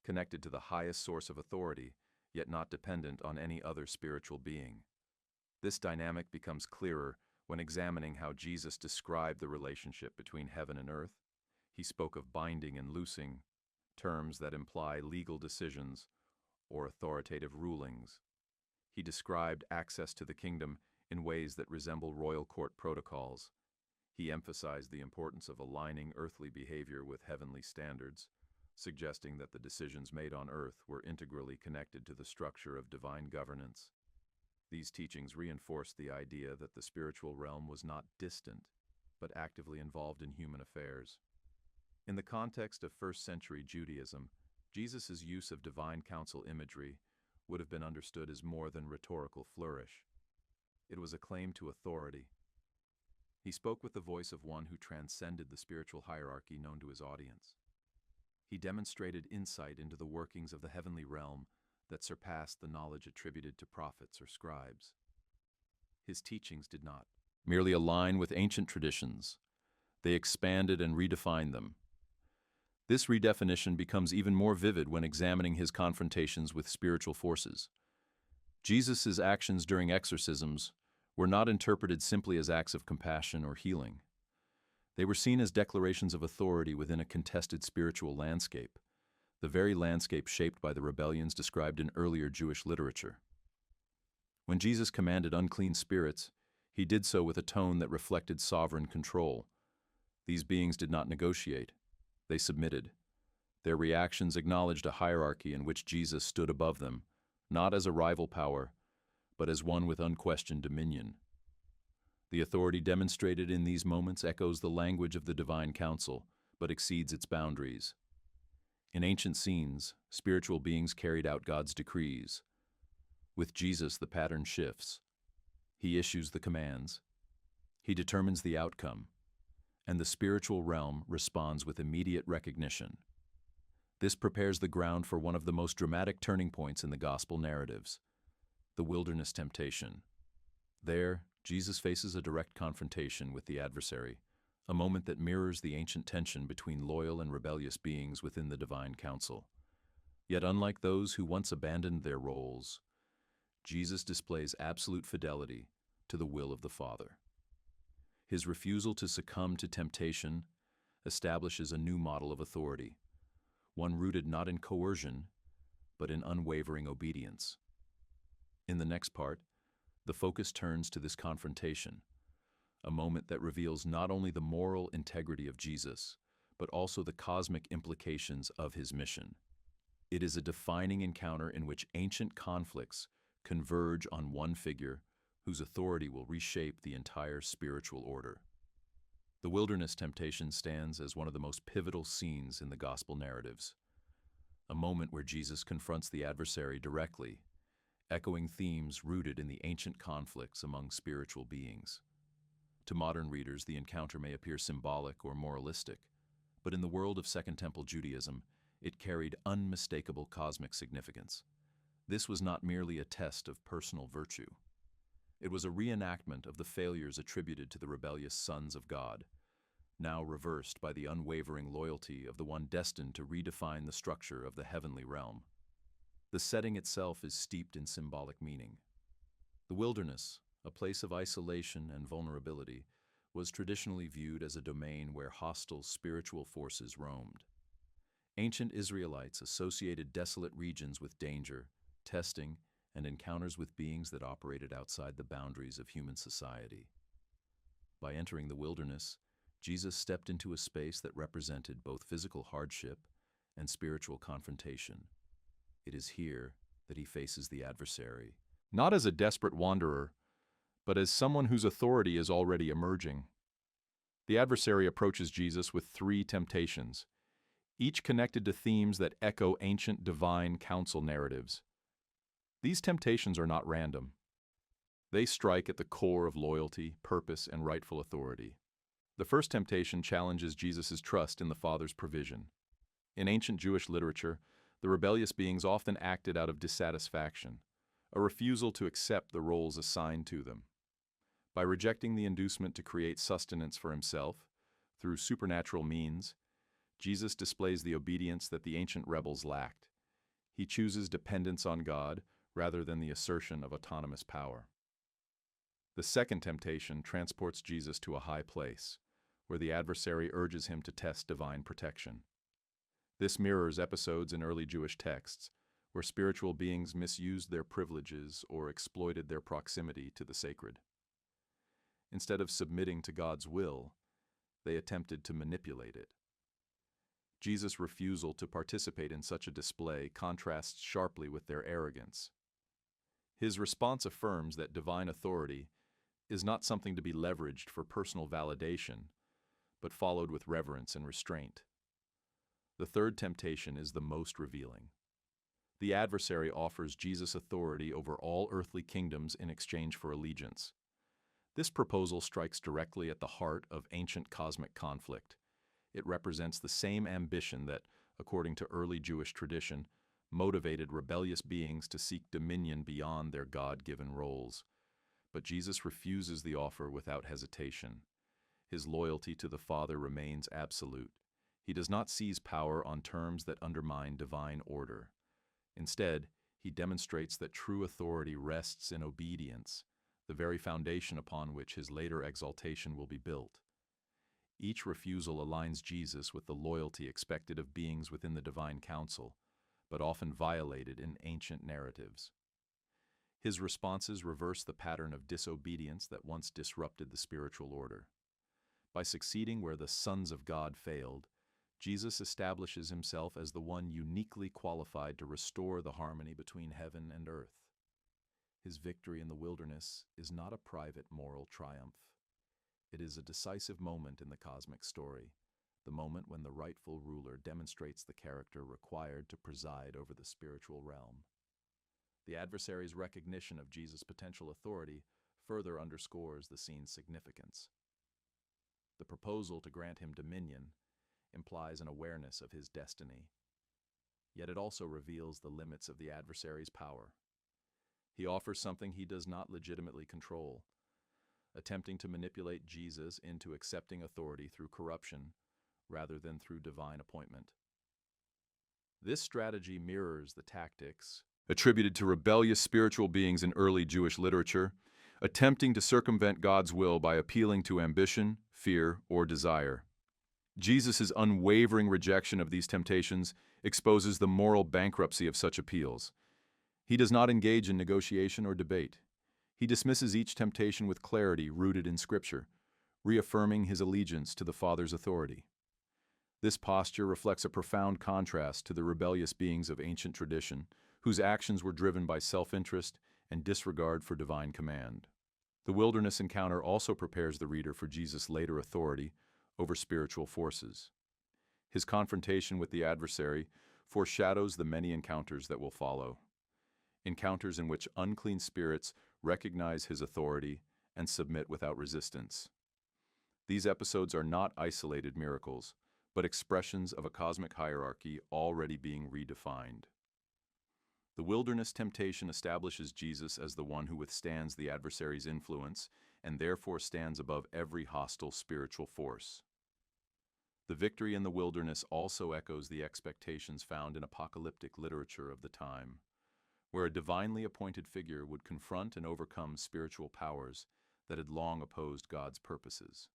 connected to the highest source of authority, yet not dependent on any other spiritual being. This dynamic becomes clearer when examining how Jesus described the relationship between heaven and earth. He spoke of binding and loosing, terms that imply legal decisions or authoritative rulings. He described access to the kingdom in ways that resemble royal court protocols. He emphasized the importance of aligning earthly behavior with heavenly standards, suggesting that the decisions made on earth were integrally connected to the structure of divine governance. These teachings reinforced the idea that the spiritual realm was not distant, but actively involved in human affairs. In the context of first-century Judaism, Jesus' use of divine council imagery would have been understood as more than rhetorical flourish. It was a claim to authority. He spoke with the voice of one who transcended the spiritual hierarchy known to his audience. He demonstrated insight into the workings of the heavenly realm that surpassed the knowledge attributed to prophets or scribes. His teachings did not merely align with ancient traditions. They expanded and redefined them. This redefinition becomes even more vivid when examining his confrontations with spiritual forces. Jesus' actions during exorcisms were not interpreted simply as acts of compassion or healing. They were seen as declarations of authority within a contested spiritual landscape, the very landscape shaped by the rebellions described in earlier Jewish literature. When Jesus commanded unclean spirits, he did so with a tone that reflected sovereign control. These beings did not negotiate. They submitted. Their reactions acknowledged a hierarchy in which Jesus stood above them, not as a rival power, but as one with unquestioned dominion. The authority demonstrated in these moments echoes the language of the divine council, but exceeds its boundaries. In ancient scenes, spiritual beings carried out God's decrees. With Jesus, the pattern shifts. He issues the commands. He determines the outcome, and the spiritual realm responds with immediate recognition. This prepares the ground for one of the most dramatic turning points in the gospel narratives, the wilderness temptation. There, Jesus faces a direct confrontation with the adversary, a moment that mirrors the ancient tension between loyal and rebellious beings within the divine council. Yet unlike those who once abandoned their roles, Jesus displays absolute fidelity to the will of the Father. His refusal to succumb to temptation establishes a new model of authority, one rooted not in coercion, but in unwavering obedience. In the next part, the focus turns to this confrontation, a moment that reveals not only the moral integrity of Jesus, but also the cosmic implications of his mission. It is a defining encounter in which ancient conflicts converge on one figure whose authority will reshape the entire spiritual order. The wilderness temptation stands as one of the most pivotal scenes in the gospel narratives, a moment where Jesus confronts the adversary directly, echoing themes rooted in the ancient conflicts among spiritual beings. To modern readers, the encounter may appear symbolic or moralistic, but in the world of Second Temple Judaism, it carried unmistakable cosmic significance. This was not merely a test of personal virtue. It was a reenactment of the failures attributed to the rebellious sons of God, now reversed by the unwavering loyalty of the one destined to redefine the structure of the heavenly realm. The setting itself is steeped in symbolic meaning. The wilderness, a place of isolation and vulnerability, was traditionally viewed as a domain where hostile spiritual forces roamed. Ancient Israelites associated desolate regions with danger, testing, and encounters with beings that operated outside the boundaries of human society. By entering the wilderness, Jesus stepped into a space that represented both physical hardship and spiritual confrontation. It is here that he faces the adversary, not as a desperate wanderer, but as someone whose authority is already emerging. The adversary approaches Jesus with 3 temptations, each connected to themes that echo ancient divine council narratives. These temptations are not random. They strike at the core of loyalty, purpose, and rightful authority. The first temptation challenges Jesus' trust in the Father's provision. In ancient Jewish literature, the rebellious beings often acted out of dissatisfaction, a refusal to accept the roles assigned to them. By rejecting the inducement to create sustenance for himself, through supernatural means, Jesus displays the obedience that the ancient rebels lacked. He chooses dependence on God rather than the assertion of autonomous power. The second temptation transports Jesus to a high place, where the adversary urges him to test divine protection. This mirrors episodes in early Jewish texts, where spiritual beings misused their privileges or exploited their proximity to the sacred. Instead of submitting to God's will, they attempted to manipulate it. Jesus' refusal to participate in such a display contrasts sharply with their arrogance. His response affirms that divine authority is not something to be leveraged for personal validation, but followed with reverence and restraint. The third temptation is the most revealing. The adversary offers Jesus authority over all earthly kingdoms in exchange for allegiance. This proposal strikes directly at the heart of ancient cosmic conflict. It represents the same ambition that, according to early Jewish tradition, motivated rebellious beings to seek dominion beyond their God-given roles. But Jesus refuses the offer without hesitation. His loyalty to the Father remains absolute. He does not seize power on terms that undermine divine order. Instead, he demonstrates that true authority rests in obedience, the very foundation upon which his later exaltation will be built. Each refusal aligns Jesus with the loyalty expected of beings within the divine council, but often violated in ancient narratives. His responses reverse the pattern of disobedience that once disrupted the spiritual order. By succeeding where the sons of God failed, Jesus establishes himself as the one uniquely qualified to restore the harmony between heaven and earth. His victory in the wilderness is not a private moral triumph. It is a decisive moment in the cosmic story, the moment when the rightful ruler demonstrates the character required to preside over the spiritual realm. The adversary's recognition of Jesus' potential authority further underscores the scene's significance. The proposal to grant him dominion implies an awareness of his destiny, yet it also reveals the limits of the adversary's power. He offers something he does not legitimately control, attempting to manipulate Jesus into accepting authority through corruption rather than through divine appointment. This strategy mirrors the tactics attributed to rebellious spiritual beings in early Jewish literature, attempting to circumvent God's will by appealing to ambition, fear, or desire. Jesus' unwavering rejection of these temptations exposes the moral bankruptcy of such appeals. He does not engage in negotiation or debate. He dismisses each temptation with clarity rooted in Scripture, reaffirming his allegiance to the Father's authority. This posture reflects a profound contrast to the rebellious beings of ancient tradition, whose actions were driven by self-interest and disregard for divine command. The wilderness encounter also prepares the reader for Jesus' later authority over spiritual forces. His confrontation with the adversary foreshadows the many encounters that will follow. Encounters in which unclean spirits recognize his authority and submit without resistance. These episodes are not isolated miracles, but expressions of a cosmic hierarchy already being redefined. The wilderness temptation establishes Jesus as the one who withstands the adversary's influence and therefore stands above every hostile spiritual force. The victory in the wilderness also echoes the expectations found in apocalyptic literature of the time, where a divinely appointed figure would confront and overcome spiritual powers that had long opposed God's purposes.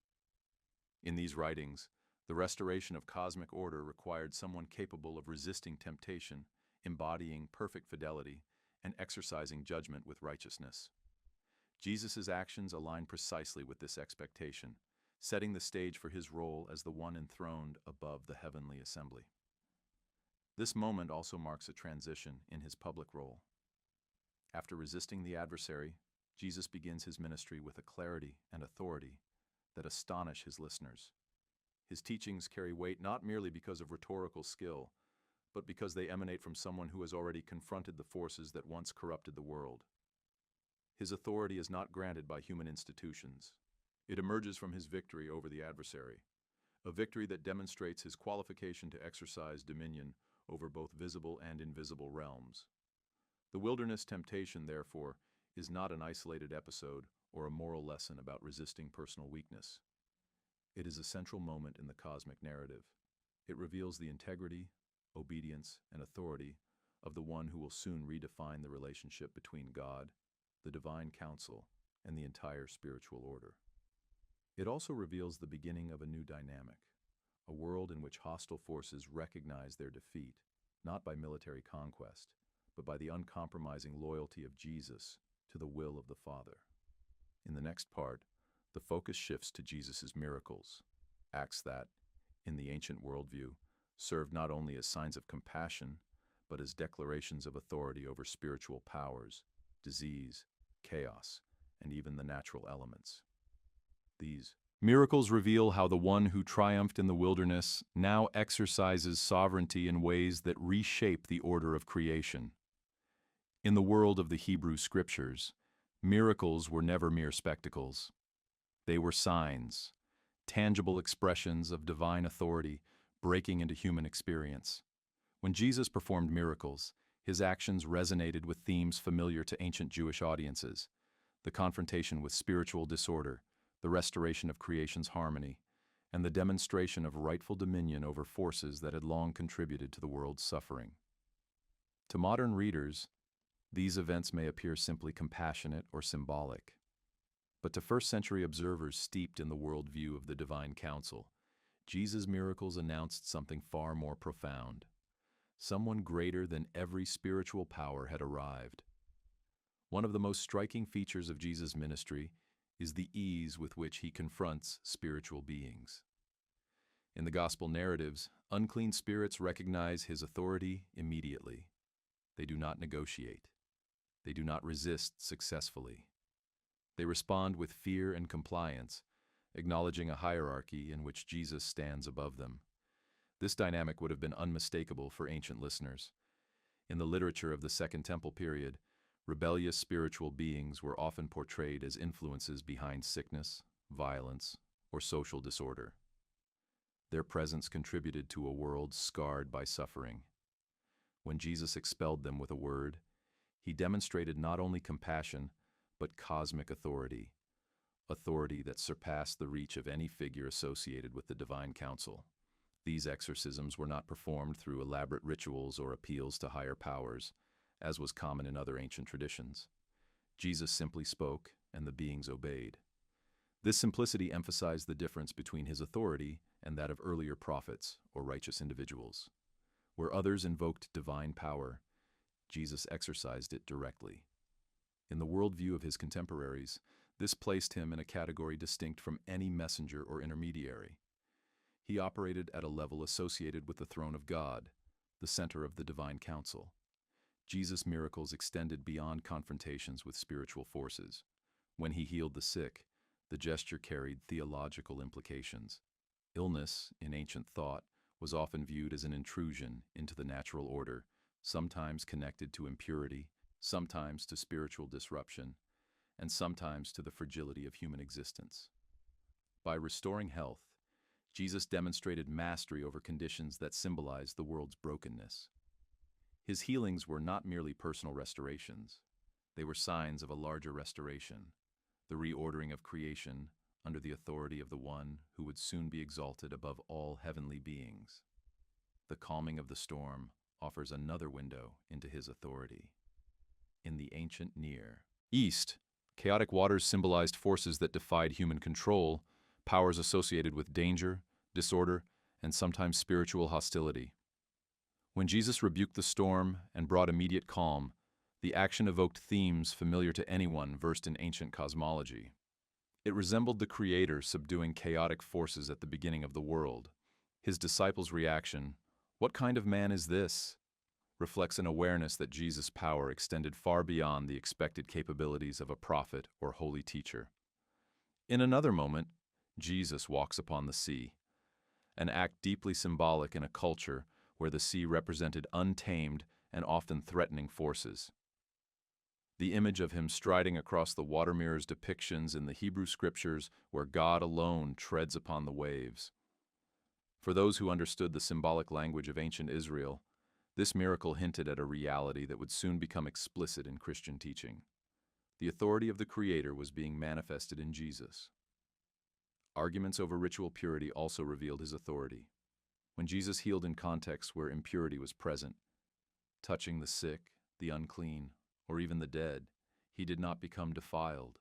In these writings, the restoration of cosmic order required someone capable of resisting temptation, embodying perfect fidelity, and exercising judgment with righteousness. Jesus' actions align precisely with this expectation, setting the stage for his role as the one enthroned above the heavenly assembly. This moment also marks a transition in his public role. After resisting the adversary, Jesus begins his ministry with a clarity and authority that astonish his listeners. His teachings carry weight not merely because of rhetorical skill, but because they emanate from someone who has already confronted the forces that once corrupted the world. His authority is not granted by human institutions. It emerges from his victory over the adversary, a victory that demonstrates his qualification to exercise dominion over both visible and invisible realms. The wilderness temptation, therefore, is not an isolated episode or a moral lesson about resisting personal weakness. It is a central moment in the cosmic narrative. It reveals the integrity, obedience, and authority of the one who will soon redefine the relationship between God, the divine council, and the entire spiritual order. It also reveals the beginning of a new dynamic, a world in which hostile forces recognize their defeat, not by military conquest, but by the uncompromising loyalty of Jesus to the will of the Father. In the next part, the focus shifts to Jesus' miracles, acts that, in the ancient worldview, served not only as signs of compassion, but as declarations of authority over spiritual powers, disease, chaos, and even the natural elements. These miracles reveal how the one who triumphed in the wilderness now exercises sovereignty in ways that reshape the order of creation. In the world of the Hebrew Scriptures, miracles were never mere spectacles. They were signs, tangible expressions of divine authority breaking into human experience. When Jesus performed miracles, his actions resonated with themes familiar to ancient Jewish audiences: the confrontation with spiritual disorder, the restoration of creation's harmony, and the demonstration of rightful dominion over forces that had long contributed to the world's suffering. To modern readers, these events may appear simply compassionate or symbolic. But to first-century observers steeped in the worldview of the divine council, Jesus' miracles announced something far more profound. Someone greater than every spiritual power had arrived. One of the most striking features of Jesus' ministry is the ease with which he confronts spiritual beings. In the gospel narratives, unclean spirits recognize his authority immediately. They do not negotiate. They do not resist successfully. They respond with fear and compliance, acknowledging a hierarchy in which Jesus stands above them. This dynamic would have been unmistakable for ancient listeners. In the literature of the Second Temple period, rebellious spiritual beings were often portrayed as influences behind sickness, violence, or social disorder. Their presence contributed to a world scarred by suffering. When Jesus expelled them with a word, he demonstrated not only compassion, but cosmic authority, authority that surpassed the reach of any figure associated with the divine council. These exorcisms were not performed through elaborate rituals or appeals to higher powers, as was common in other ancient traditions. Jesus simply spoke, and the beings obeyed. This simplicity emphasized the difference between his authority and that of earlier prophets or righteous individuals. Where others invoked divine power, Jesus exercised it directly. In the worldview of his contemporaries, this placed him in a category distinct from any messenger or intermediary. He operated at a level associated with the throne of God, the center of the divine council. Jesus' miracles extended beyond confrontations with spiritual forces. When he healed the sick, the gesture carried theological implications. Illness, in ancient thought, was often viewed as an intrusion into the natural order, sometimes connected to impurity, sometimes to spiritual disruption, and sometimes to the fragility of human existence. By restoring health, Jesus demonstrated mastery over conditions that symbolized the world's brokenness. His healings were not merely personal restorations. They were signs of a larger restoration, the reordering of creation under the authority of the one who would soon be exalted above all heavenly beings. The calming of the storm offers another window into his authority. In the ancient Near East, chaotic waters symbolized forces that defied human control, powers associated with danger, disorder, and sometimes spiritual hostility. When Jesus rebuked the storm and brought immediate calm, the action evoked themes familiar to anyone versed in ancient cosmology. It resembled the Creator subduing chaotic forces at the beginning of the world. His disciples' reaction, "What kind of man is this?" reflects an awareness that Jesus' power extended far beyond the expected capabilities of a prophet or holy teacher. In another moment, Jesus walks upon the sea, an act deeply symbolic in a culture where the sea represented untamed and often threatening forces. The image of him striding across the water mirrors depictions in the Hebrew scriptures where God alone treads upon the waves. For those who understood the symbolic language of ancient Israel, this miracle hinted at a reality that would soon become explicit in Christian teaching. The authority of the Creator was being manifested in Jesus. Arguments over ritual purity also revealed his authority. When Jesus healed in contexts where impurity was present, touching the sick, the unclean, or even the dead, he did not become defiled.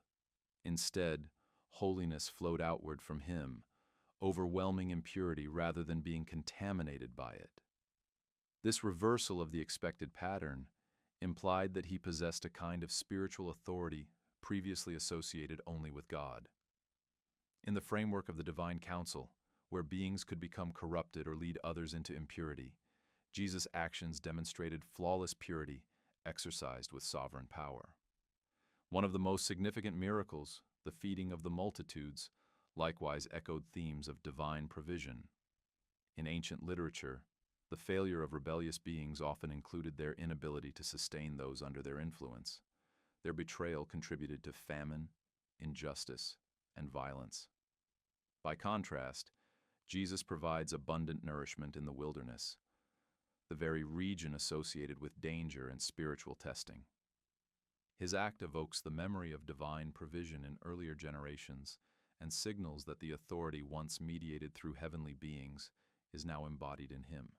Instead, holiness flowed outward from him, overwhelming impurity rather than being contaminated by it. This reversal of the expected pattern implied that he possessed a kind of spiritual authority previously associated only with God. In the framework of the divine council, where beings could become corrupted or lead others into impurity, Jesus' actions demonstrated flawless purity exercised with sovereign power. One of the most significant miracles, the feeding of the multitudes, likewise echoed themes of divine provision. In ancient literature, the failure of rebellious beings often included their inability to sustain those under their influence. Their betrayal contributed to famine, injustice, and violence. By contrast, Jesus provides abundant nourishment in the wilderness, the very region associated with danger and spiritual testing. His act evokes the memory of divine provision in earlier generations and signals that the authority once mediated through heavenly beings is now embodied in him.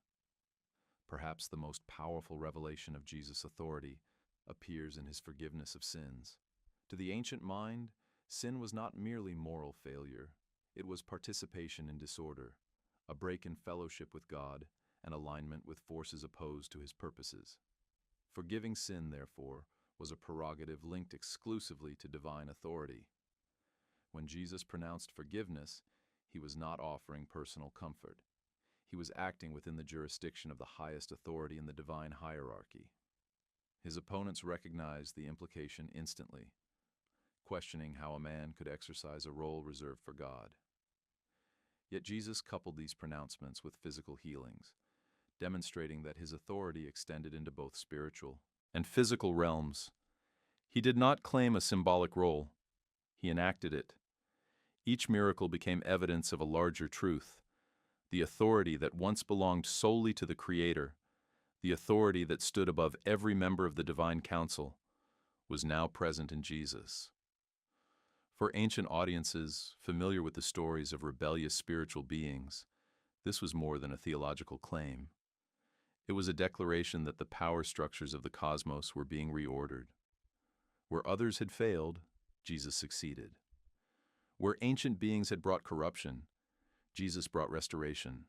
Perhaps the most powerful revelation of Jesus' authority appears in his forgiveness of sins. To the ancient mind, sin was not merely moral failure. It was participation in disorder, a break in fellowship with God, and alignment with forces opposed to his purposes. Forgiving sin, therefore, was a prerogative linked exclusively to divine authority. When Jesus pronounced forgiveness, he was not offering personal comfort. He was acting within the jurisdiction of the highest authority in the divine hierarchy. His opponents recognized the implication instantly, questioning how a man could exercise a role reserved for God. Yet Jesus coupled these pronouncements with physical healings, demonstrating that his authority extended into both spiritual and physical realms. He did not claim a symbolic role. He enacted it. Each miracle became evidence of a larger truth: the authority that once belonged solely to the Creator, the authority that stood above every member of the divine council, was now present in Jesus. For ancient audiences familiar with the stories of rebellious spiritual beings, this was more than a theological claim. It was a declaration that the power structures of the cosmos were being reordered. Where others had failed, Jesus succeeded. Where ancient beings had brought corruption, Jesus brought restoration.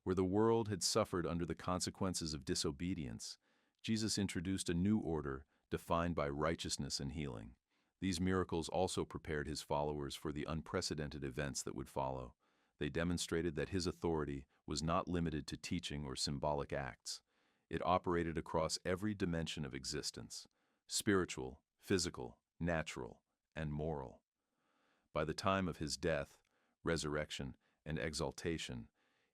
Where the world had suffered under the consequences of disobedience, Jesus introduced a new order defined by righteousness and healing. These miracles also prepared his followers for the unprecedented events that would follow. They demonstrated that his authority was not limited to teaching or symbolic acts. It operated across every dimension of existence: spiritual, physical, natural, and moral. By the time of his death, resurrection, and exaltation,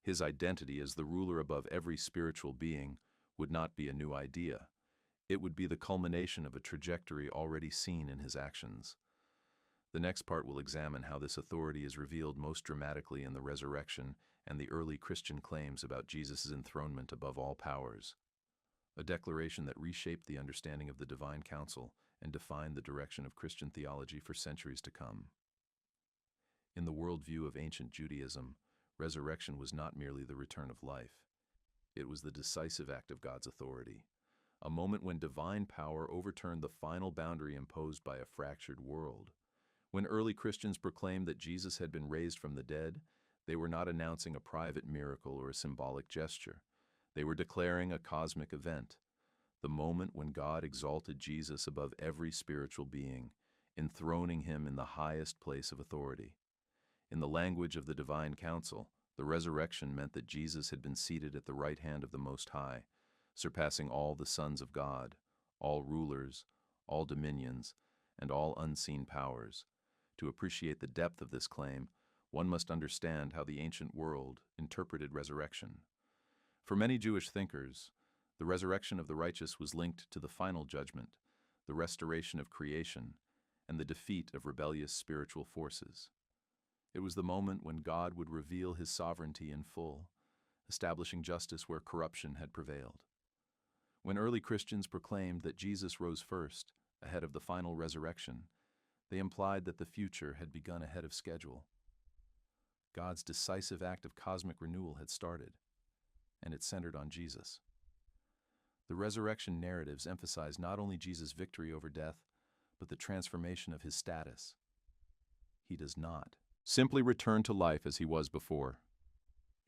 his identity as the ruler above every spiritual being would not be a new idea. It would be the culmination of a trajectory already seen in his actions. The next part will examine how this authority is revealed most dramatically in the resurrection and the early Christian claims about Jesus' enthronement above all powers, a declaration that reshaped the understanding of the divine council and defined the direction of Christian theology for centuries to come. In the worldview of ancient Judaism, resurrection was not merely the return of life. It was the decisive act of God's authority, a moment when divine power overturned the final boundary imposed by a fractured world. When early Christians proclaimed that Jesus had been raised from the dead, they were not announcing a private miracle or a symbolic gesture. They were declaring a cosmic event, the moment when God exalted Jesus above every spiritual being, enthroning him in the highest place of authority. In the language of the divine council, the resurrection meant that Jesus had been seated at the right hand of the Most High, surpassing all the sons of God, all rulers, all dominions, and all unseen powers. To appreciate the depth of this claim, one must understand how the ancient world interpreted resurrection. For many Jewish thinkers, the resurrection of the righteous was linked to the final judgment, the restoration of creation, and the defeat of rebellious spiritual forces. It was the moment when God would reveal his sovereignty in full, establishing justice where corruption had prevailed. When early Christians proclaimed that Jesus rose first, ahead of the final resurrection, they implied that the future had begun ahead of schedule. God's decisive act of cosmic renewal had started, and it centered on Jesus. The resurrection narratives emphasize not only Jesus' victory over death, but the transformation of his status. He does not simply return to life as he was before.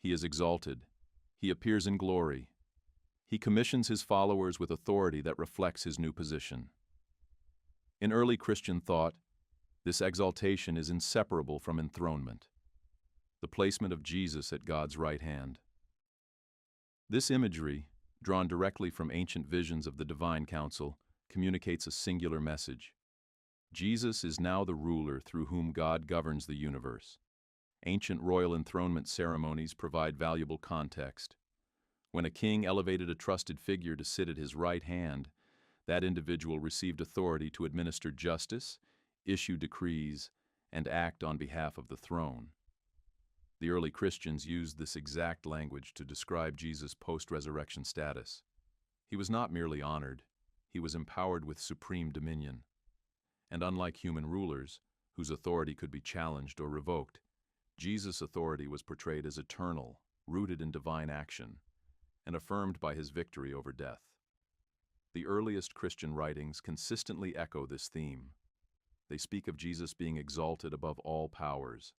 He is exalted. He appears in glory. He commissions his followers with authority that reflects his new position. In early Christian thought, this exaltation is inseparable from enthronement, the placement of Jesus at God's right hand. This imagery, drawn directly from ancient visions of the divine council, communicates a singular message. Jesus is now the ruler through whom God governs the universe. Ancient royal enthronement ceremonies provide valuable context. When a king elevated a trusted figure to sit at his right hand, that individual received authority to administer justice, issue decrees, and act on behalf of the throne. The early Christians used this exact language to describe Jesus' post-resurrection status. He was not merely honored, he was empowered with supreme dominion. And unlike human rulers, whose authority could be challenged or revoked, Jesus' authority was portrayed as eternal, rooted in divine action, and affirmed by his victory over death. The earliest Christian writings consistently echo this theme. They speak of Jesus being exalted above all powers,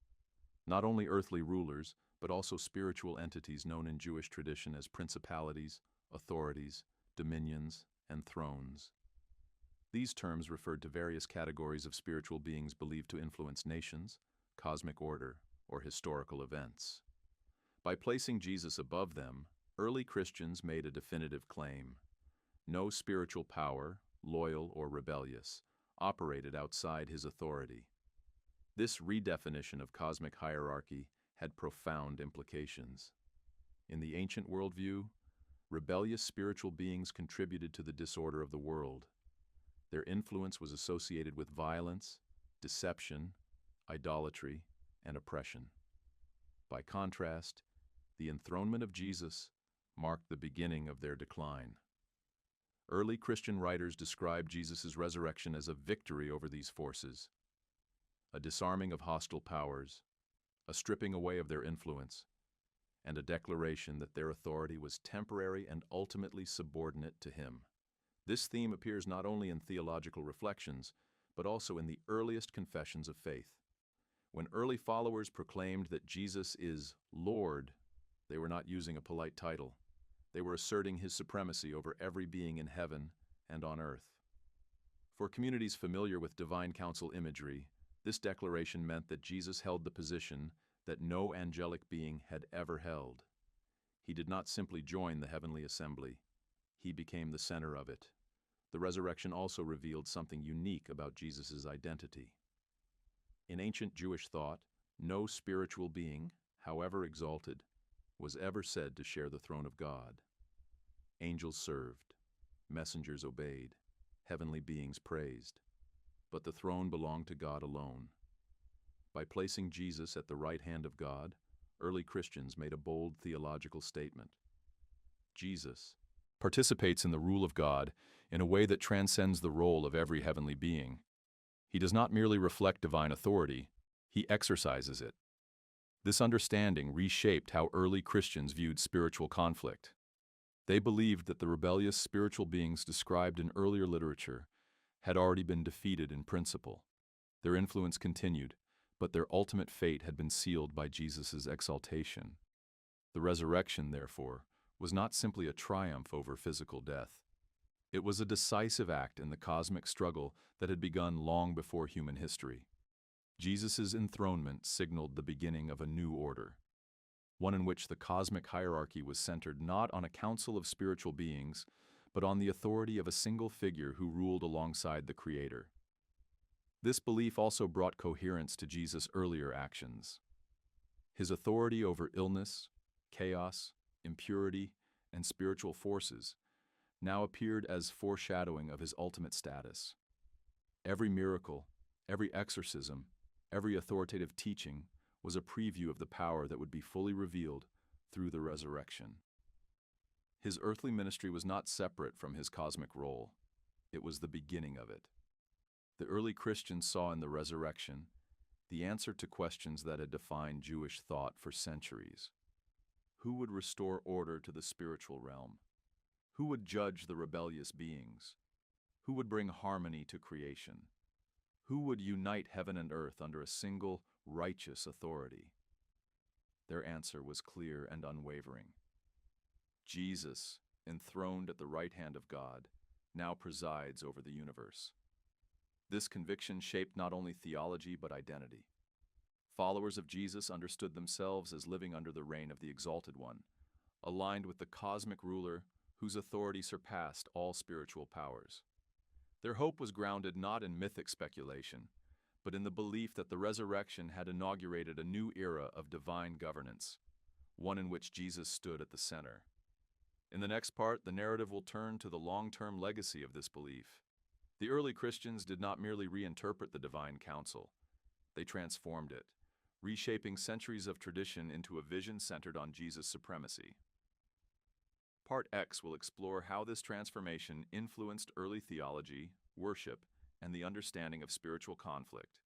not only earthly rulers, but also spiritual entities known in Jewish tradition as principalities, authorities, dominions, and thrones. These terms referred to various categories of spiritual beings believed to influence nations, cosmic order, or historical events. By placing Jesus above them, early Christians made a definitive claim. No spiritual power, loyal or rebellious, operated outside his authority. This redefinition of cosmic hierarchy had profound implications. In the ancient worldview, rebellious spiritual beings contributed to the disorder of the world. Their influence was associated with violence, deception, idolatry, and oppression. By contrast, the enthronement of Jesus marked the beginning of their decline. Early Christian writers described Jesus' resurrection as a victory over these forces, a disarming of hostile powers, a stripping away of their influence, and a declaration that their authority was temporary and ultimately subordinate to him. This theme appears not only in theological reflections, but also in the earliest confessions of faith. When early followers proclaimed that Jesus is Lord, they were not using a polite title. They were asserting his supremacy over every being in heaven and on earth. For communities familiar with divine council imagery, this declaration meant that Jesus held the position that no angelic being had ever held. He did not simply join the heavenly assembly. He became the center of it. The resurrection also revealed something unique about Jesus' identity. In ancient Jewish thought, no spiritual being, however exalted, was ever said to share the throne of God. Angels served, messengers obeyed, heavenly beings praised, but the throne belonged to God alone. By placing Jesus at the right hand of God, early Christians made a bold theological statement. Jesus participates in the rule of God in a way that transcends the role of every heavenly being. He does not merely reflect divine authority, he exercises it. This understanding reshaped how early Christians viewed spiritual conflict. They believed that the rebellious spiritual beings described in earlier literature had already been defeated in principle. Their influence continued, but their ultimate fate had been sealed by Jesus' exaltation. The resurrection, therefore, was not simply a triumph over physical death. It was a decisive act in the cosmic struggle that had begun long before human history. Jesus' enthronement signaled the beginning of a new order, one in which the cosmic hierarchy was centered not on a council of spiritual beings, but on the authority of a single figure who ruled alongside the Creator. This belief also brought coherence to Jesus' earlier actions. His authority over illness, chaos, impurity, and spiritual forces now appeared as foreshadowing of his ultimate status. Every miracle, every exorcism, every authoritative teaching was a preview of the power that would be fully revealed through the resurrection. His earthly ministry was not separate from his cosmic role. It was the beginning of it. The early Christians saw in the resurrection the answer to questions that had defined Jewish thought for centuries. Who would restore order to the spiritual realm? Who would judge the rebellious beings? Who would bring harmony to creation? Who would unite heaven and earth under a single, righteous authority? Their answer was clear and unwavering. Jesus, enthroned at the right hand of God, now presides over the universe. This conviction shaped not only theology but identity. Followers of Jesus understood themselves as living under the reign of the Exalted One, aligned with the cosmic ruler whose authority surpassed all spiritual powers. Their hope was grounded not in mythic speculation, but in the belief that the resurrection had inaugurated a new era of divine governance, one in which Jesus stood at the center. In the next part, the narrative will turn to the long-term legacy of this belief. The early Christians did not merely reinterpret the divine council. They transformed it, reshaping centuries of tradition into a vision centered on Jesus' supremacy. Part X will explore how this transformation influenced early theology, worship, and the understanding of spiritual conflict,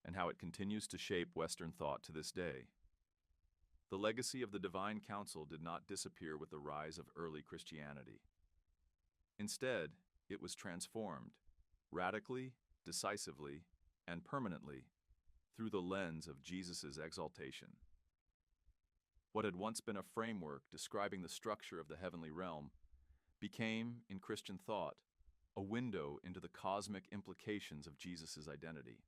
and how it continues to shape Western thought to this day. The legacy of the divine council did not disappear with the rise of early Christianity. Instead, it was transformed, radically, decisively, and permanently, through the lens of Jesus' exaltation. What had once been a framework describing the structure of the heavenly realm became, in Christian thought, a window into the cosmic implications of Jesus' identity.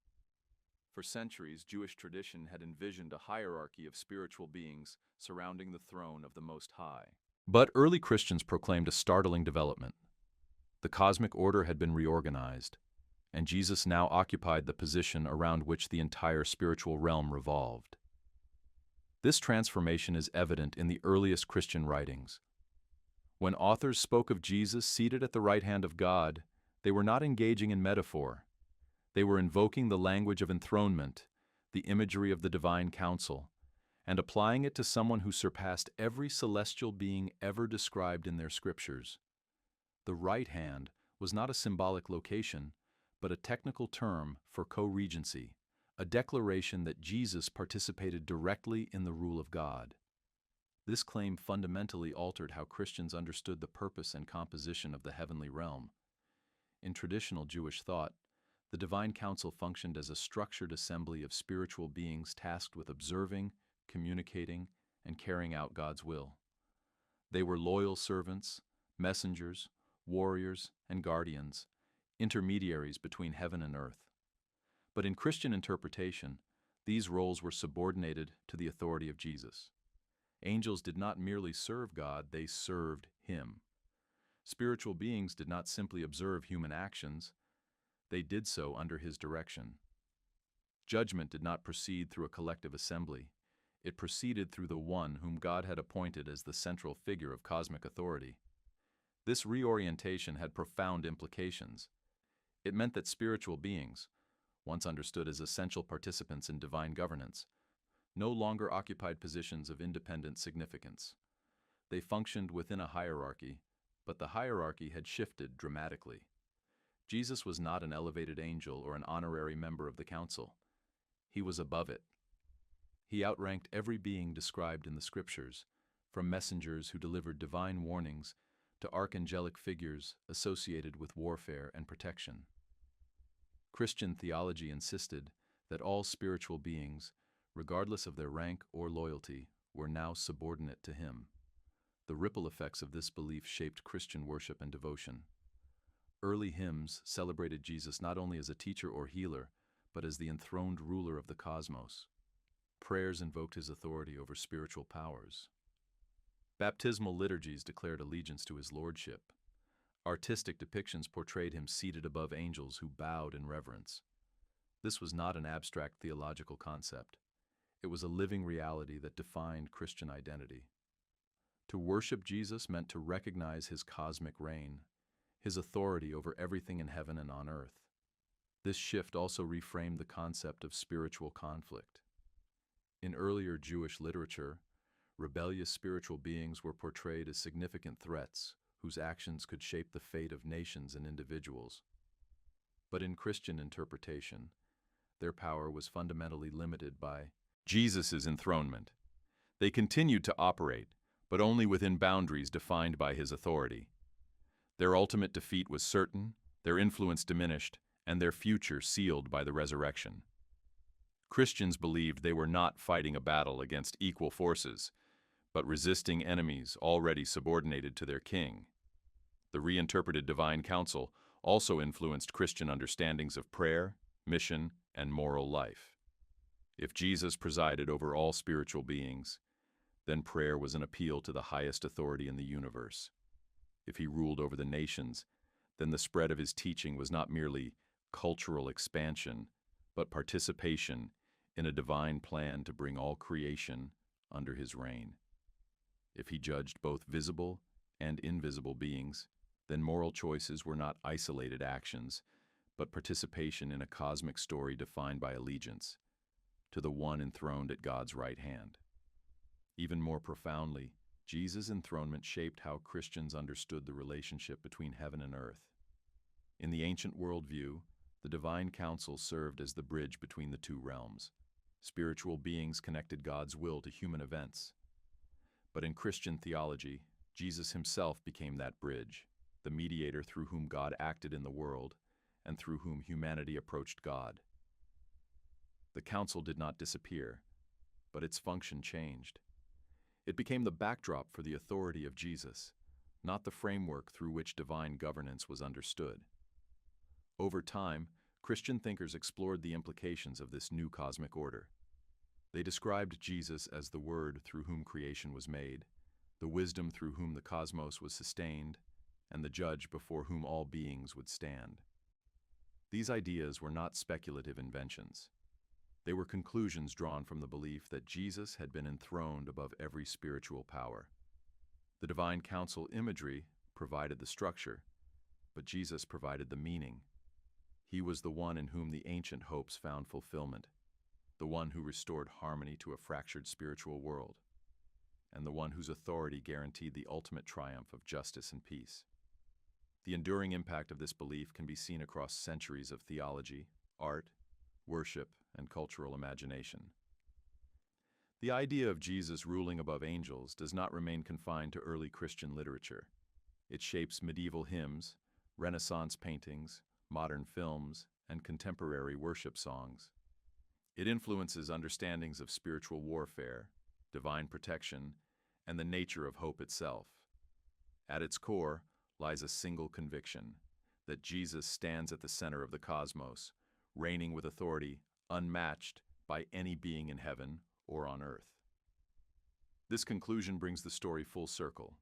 For centuries, Jewish tradition had envisioned a hierarchy of spiritual beings surrounding the throne of the Most High. But early Christians proclaimed a startling development. The cosmic order had been reorganized, and Jesus now occupied the position around which the entire spiritual realm revolved. This transformation is evident in the earliest Christian writings. When authors spoke of Jesus seated at the right hand of God, they were not engaging in metaphor. They were invoking the language of enthronement, the imagery of the divine council, and applying it to someone who surpassed every celestial being ever described in their scriptures. The right hand was not a symbolic location, but a technical term for co-regency, a declaration that Jesus participated directly in the rule of God. This claim fundamentally altered how Christians understood the purpose and composition of the heavenly realm. In traditional Jewish thought, the divine council functioned as a structured assembly of spiritual beings tasked with observing, communicating, and carrying out God's will. They were loyal servants, messengers, warriors, and guardians, intermediaries between heaven and earth. But in Christian interpretation, these roles were subordinated to the authority of Jesus. Angels did not merely serve God, they served Him. Spiritual beings did not simply observe human actions, they did so under His direction. Judgment did not proceed through a collective assembly. It proceeded through the one whom God had appointed as the central figure of cosmic authority. This reorientation had profound implications. It meant that spiritual beings, once understood as essential participants in divine governance, no longer occupied positions of independent significance. They functioned within a hierarchy, but the hierarchy had shifted dramatically. Jesus was not an elevated angel or an honorary member of the council. He was above it. He outranked every being described in the scriptures, from messengers who delivered divine warnings to archangelic figures associated with warfare and protection. Christian theology insisted that all spiritual beings, regardless of their rank or loyalty, were now subordinate to Him. The ripple effects of this belief shaped Christian worship and devotion. Early hymns celebrated Jesus not only as a teacher or healer, but as the enthroned ruler of the cosmos. Prayers invoked His authority over spiritual powers. Baptismal liturgies declared allegiance to His lordship. Artistic depictions portrayed Him seated above angels who bowed in reverence. This was not an abstract theological concept. It was a living reality that defined Christian identity. To worship Jesus meant to recognize His cosmic reign, His authority over everything in heaven and on earth. This shift also reframed the concept of spiritual conflict. In earlier Jewish literature, rebellious spiritual beings were portrayed as significant threats whose actions could shape the fate of nations and individuals. But in Christian interpretation, their power was fundamentally limited by Jesus' enthronement. They continued to operate, but only within boundaries defined by His authority. Their ultimate defeat was certain, their influence diminished, and their future sealed by the resurrection. Christians believed they were not fighting a battle against equal forces, but resisting enemies already subordinated to their king. The reinterpreted divine council also influenced Christian understandings of prayer, mission, and moral life. If Jesus presided over all spiritual beings, then prayer was an appeal to the highest authority in the universe. If He ruled over the nations, then the spread of His teaching was not merely cultural expansion, but participation in a divine plan to bring all creation under His reign. If He judged both visible and invisible beings, then moral choices were not isolated actions, but participation in a cosmic story defined by allegiance to the one enthroned at God's right hand. Even more profoundly, Jesus' enthronement shaped how Christians understood the relationship between heaven and earth. In the ancient worldview, the divine council served as the bridge between the two realms. Spiritual beings connected God's will to human events. But in Christian theology, Jesus Himself became that bridge, the mediator through whom God acted in the world and through whom humanity approached God. The council did not disappear, but its function changed. It became the backdrop for the authority of Jesus, not the framework through which divine governance was understood. Over time, Christian thinkers explored the implications of this new cosmic order. They described Jesus as the Word through whom creation was made, the wisdom through whom the cosmos was sustained, and the judge before whom all beings would stand. These ideas were not speculative inventions. They were conclusions drawn from the belief that Jesus had been enthroned above every spiritual power. The divine council imagery provided the structure, but Jesus provided the meaning. He was the one in whom the ancient hopes found fulfillment, the one who restored harmony to a fractured spiritual world, and the one whose authority guaranteed the ultimate triumph of justice and peace. The enduring impact of this belief can be seen across centuries of theology, art, worship, and cultural imagination. The idea of Jesus ruling above angels does not remain confined to early Christian literature. It shapes medieval hymns, Renaissance paintings, modern films, and contemporary worship songs. It influences understandings of spiritual warfare, divine protection, and the nature of hope itself. At its core lies a single conviction, that Jesus stands at the center of the cosmos, reigning with authority unmatched by any being in heaven or on earth. This conclusion brings the story full circle.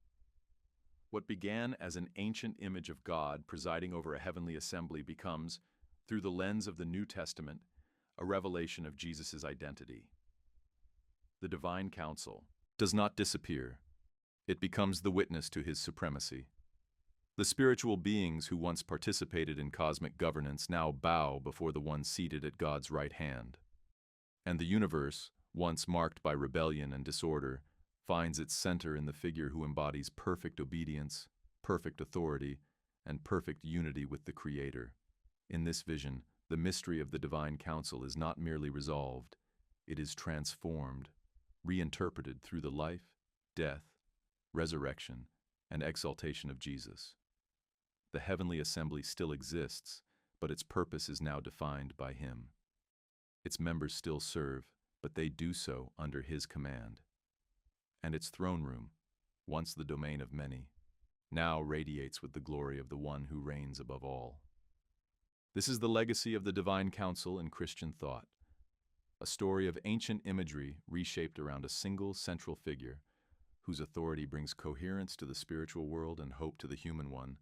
What began as an ancient image of God presiding over a heavenly assembly becomes, through the lens of the New Testament, a revelation of Jesus' identity. The divine council does not disappear. It becomes the witness to his supremacy. The spiritual beings who once participated in cosmic governance now bow before the one seated at God's right hand. And the universe, once marked by rebellion and disorder, finds its center in the figure who embodies perfect obedience, perfect authority, and perfect unity with the Creator. In this vision, the mystery of the divine council is not merely resolved, it is transformed, reinterpreted through the life, death, resurrection, and exaltation of Jesus. The heavenly assembly still exists, but its purpose is now defined by him. Its members still serve, but they do so under his command. And its throne room, once the domain of many, now radiates with the glory of the one who reigns above all. This is the legacy of the divine council in Christian thought, a story of ancient imagery reshaped around a single central figure, whose authority brings coherence to the spiritual world and hope to the human one,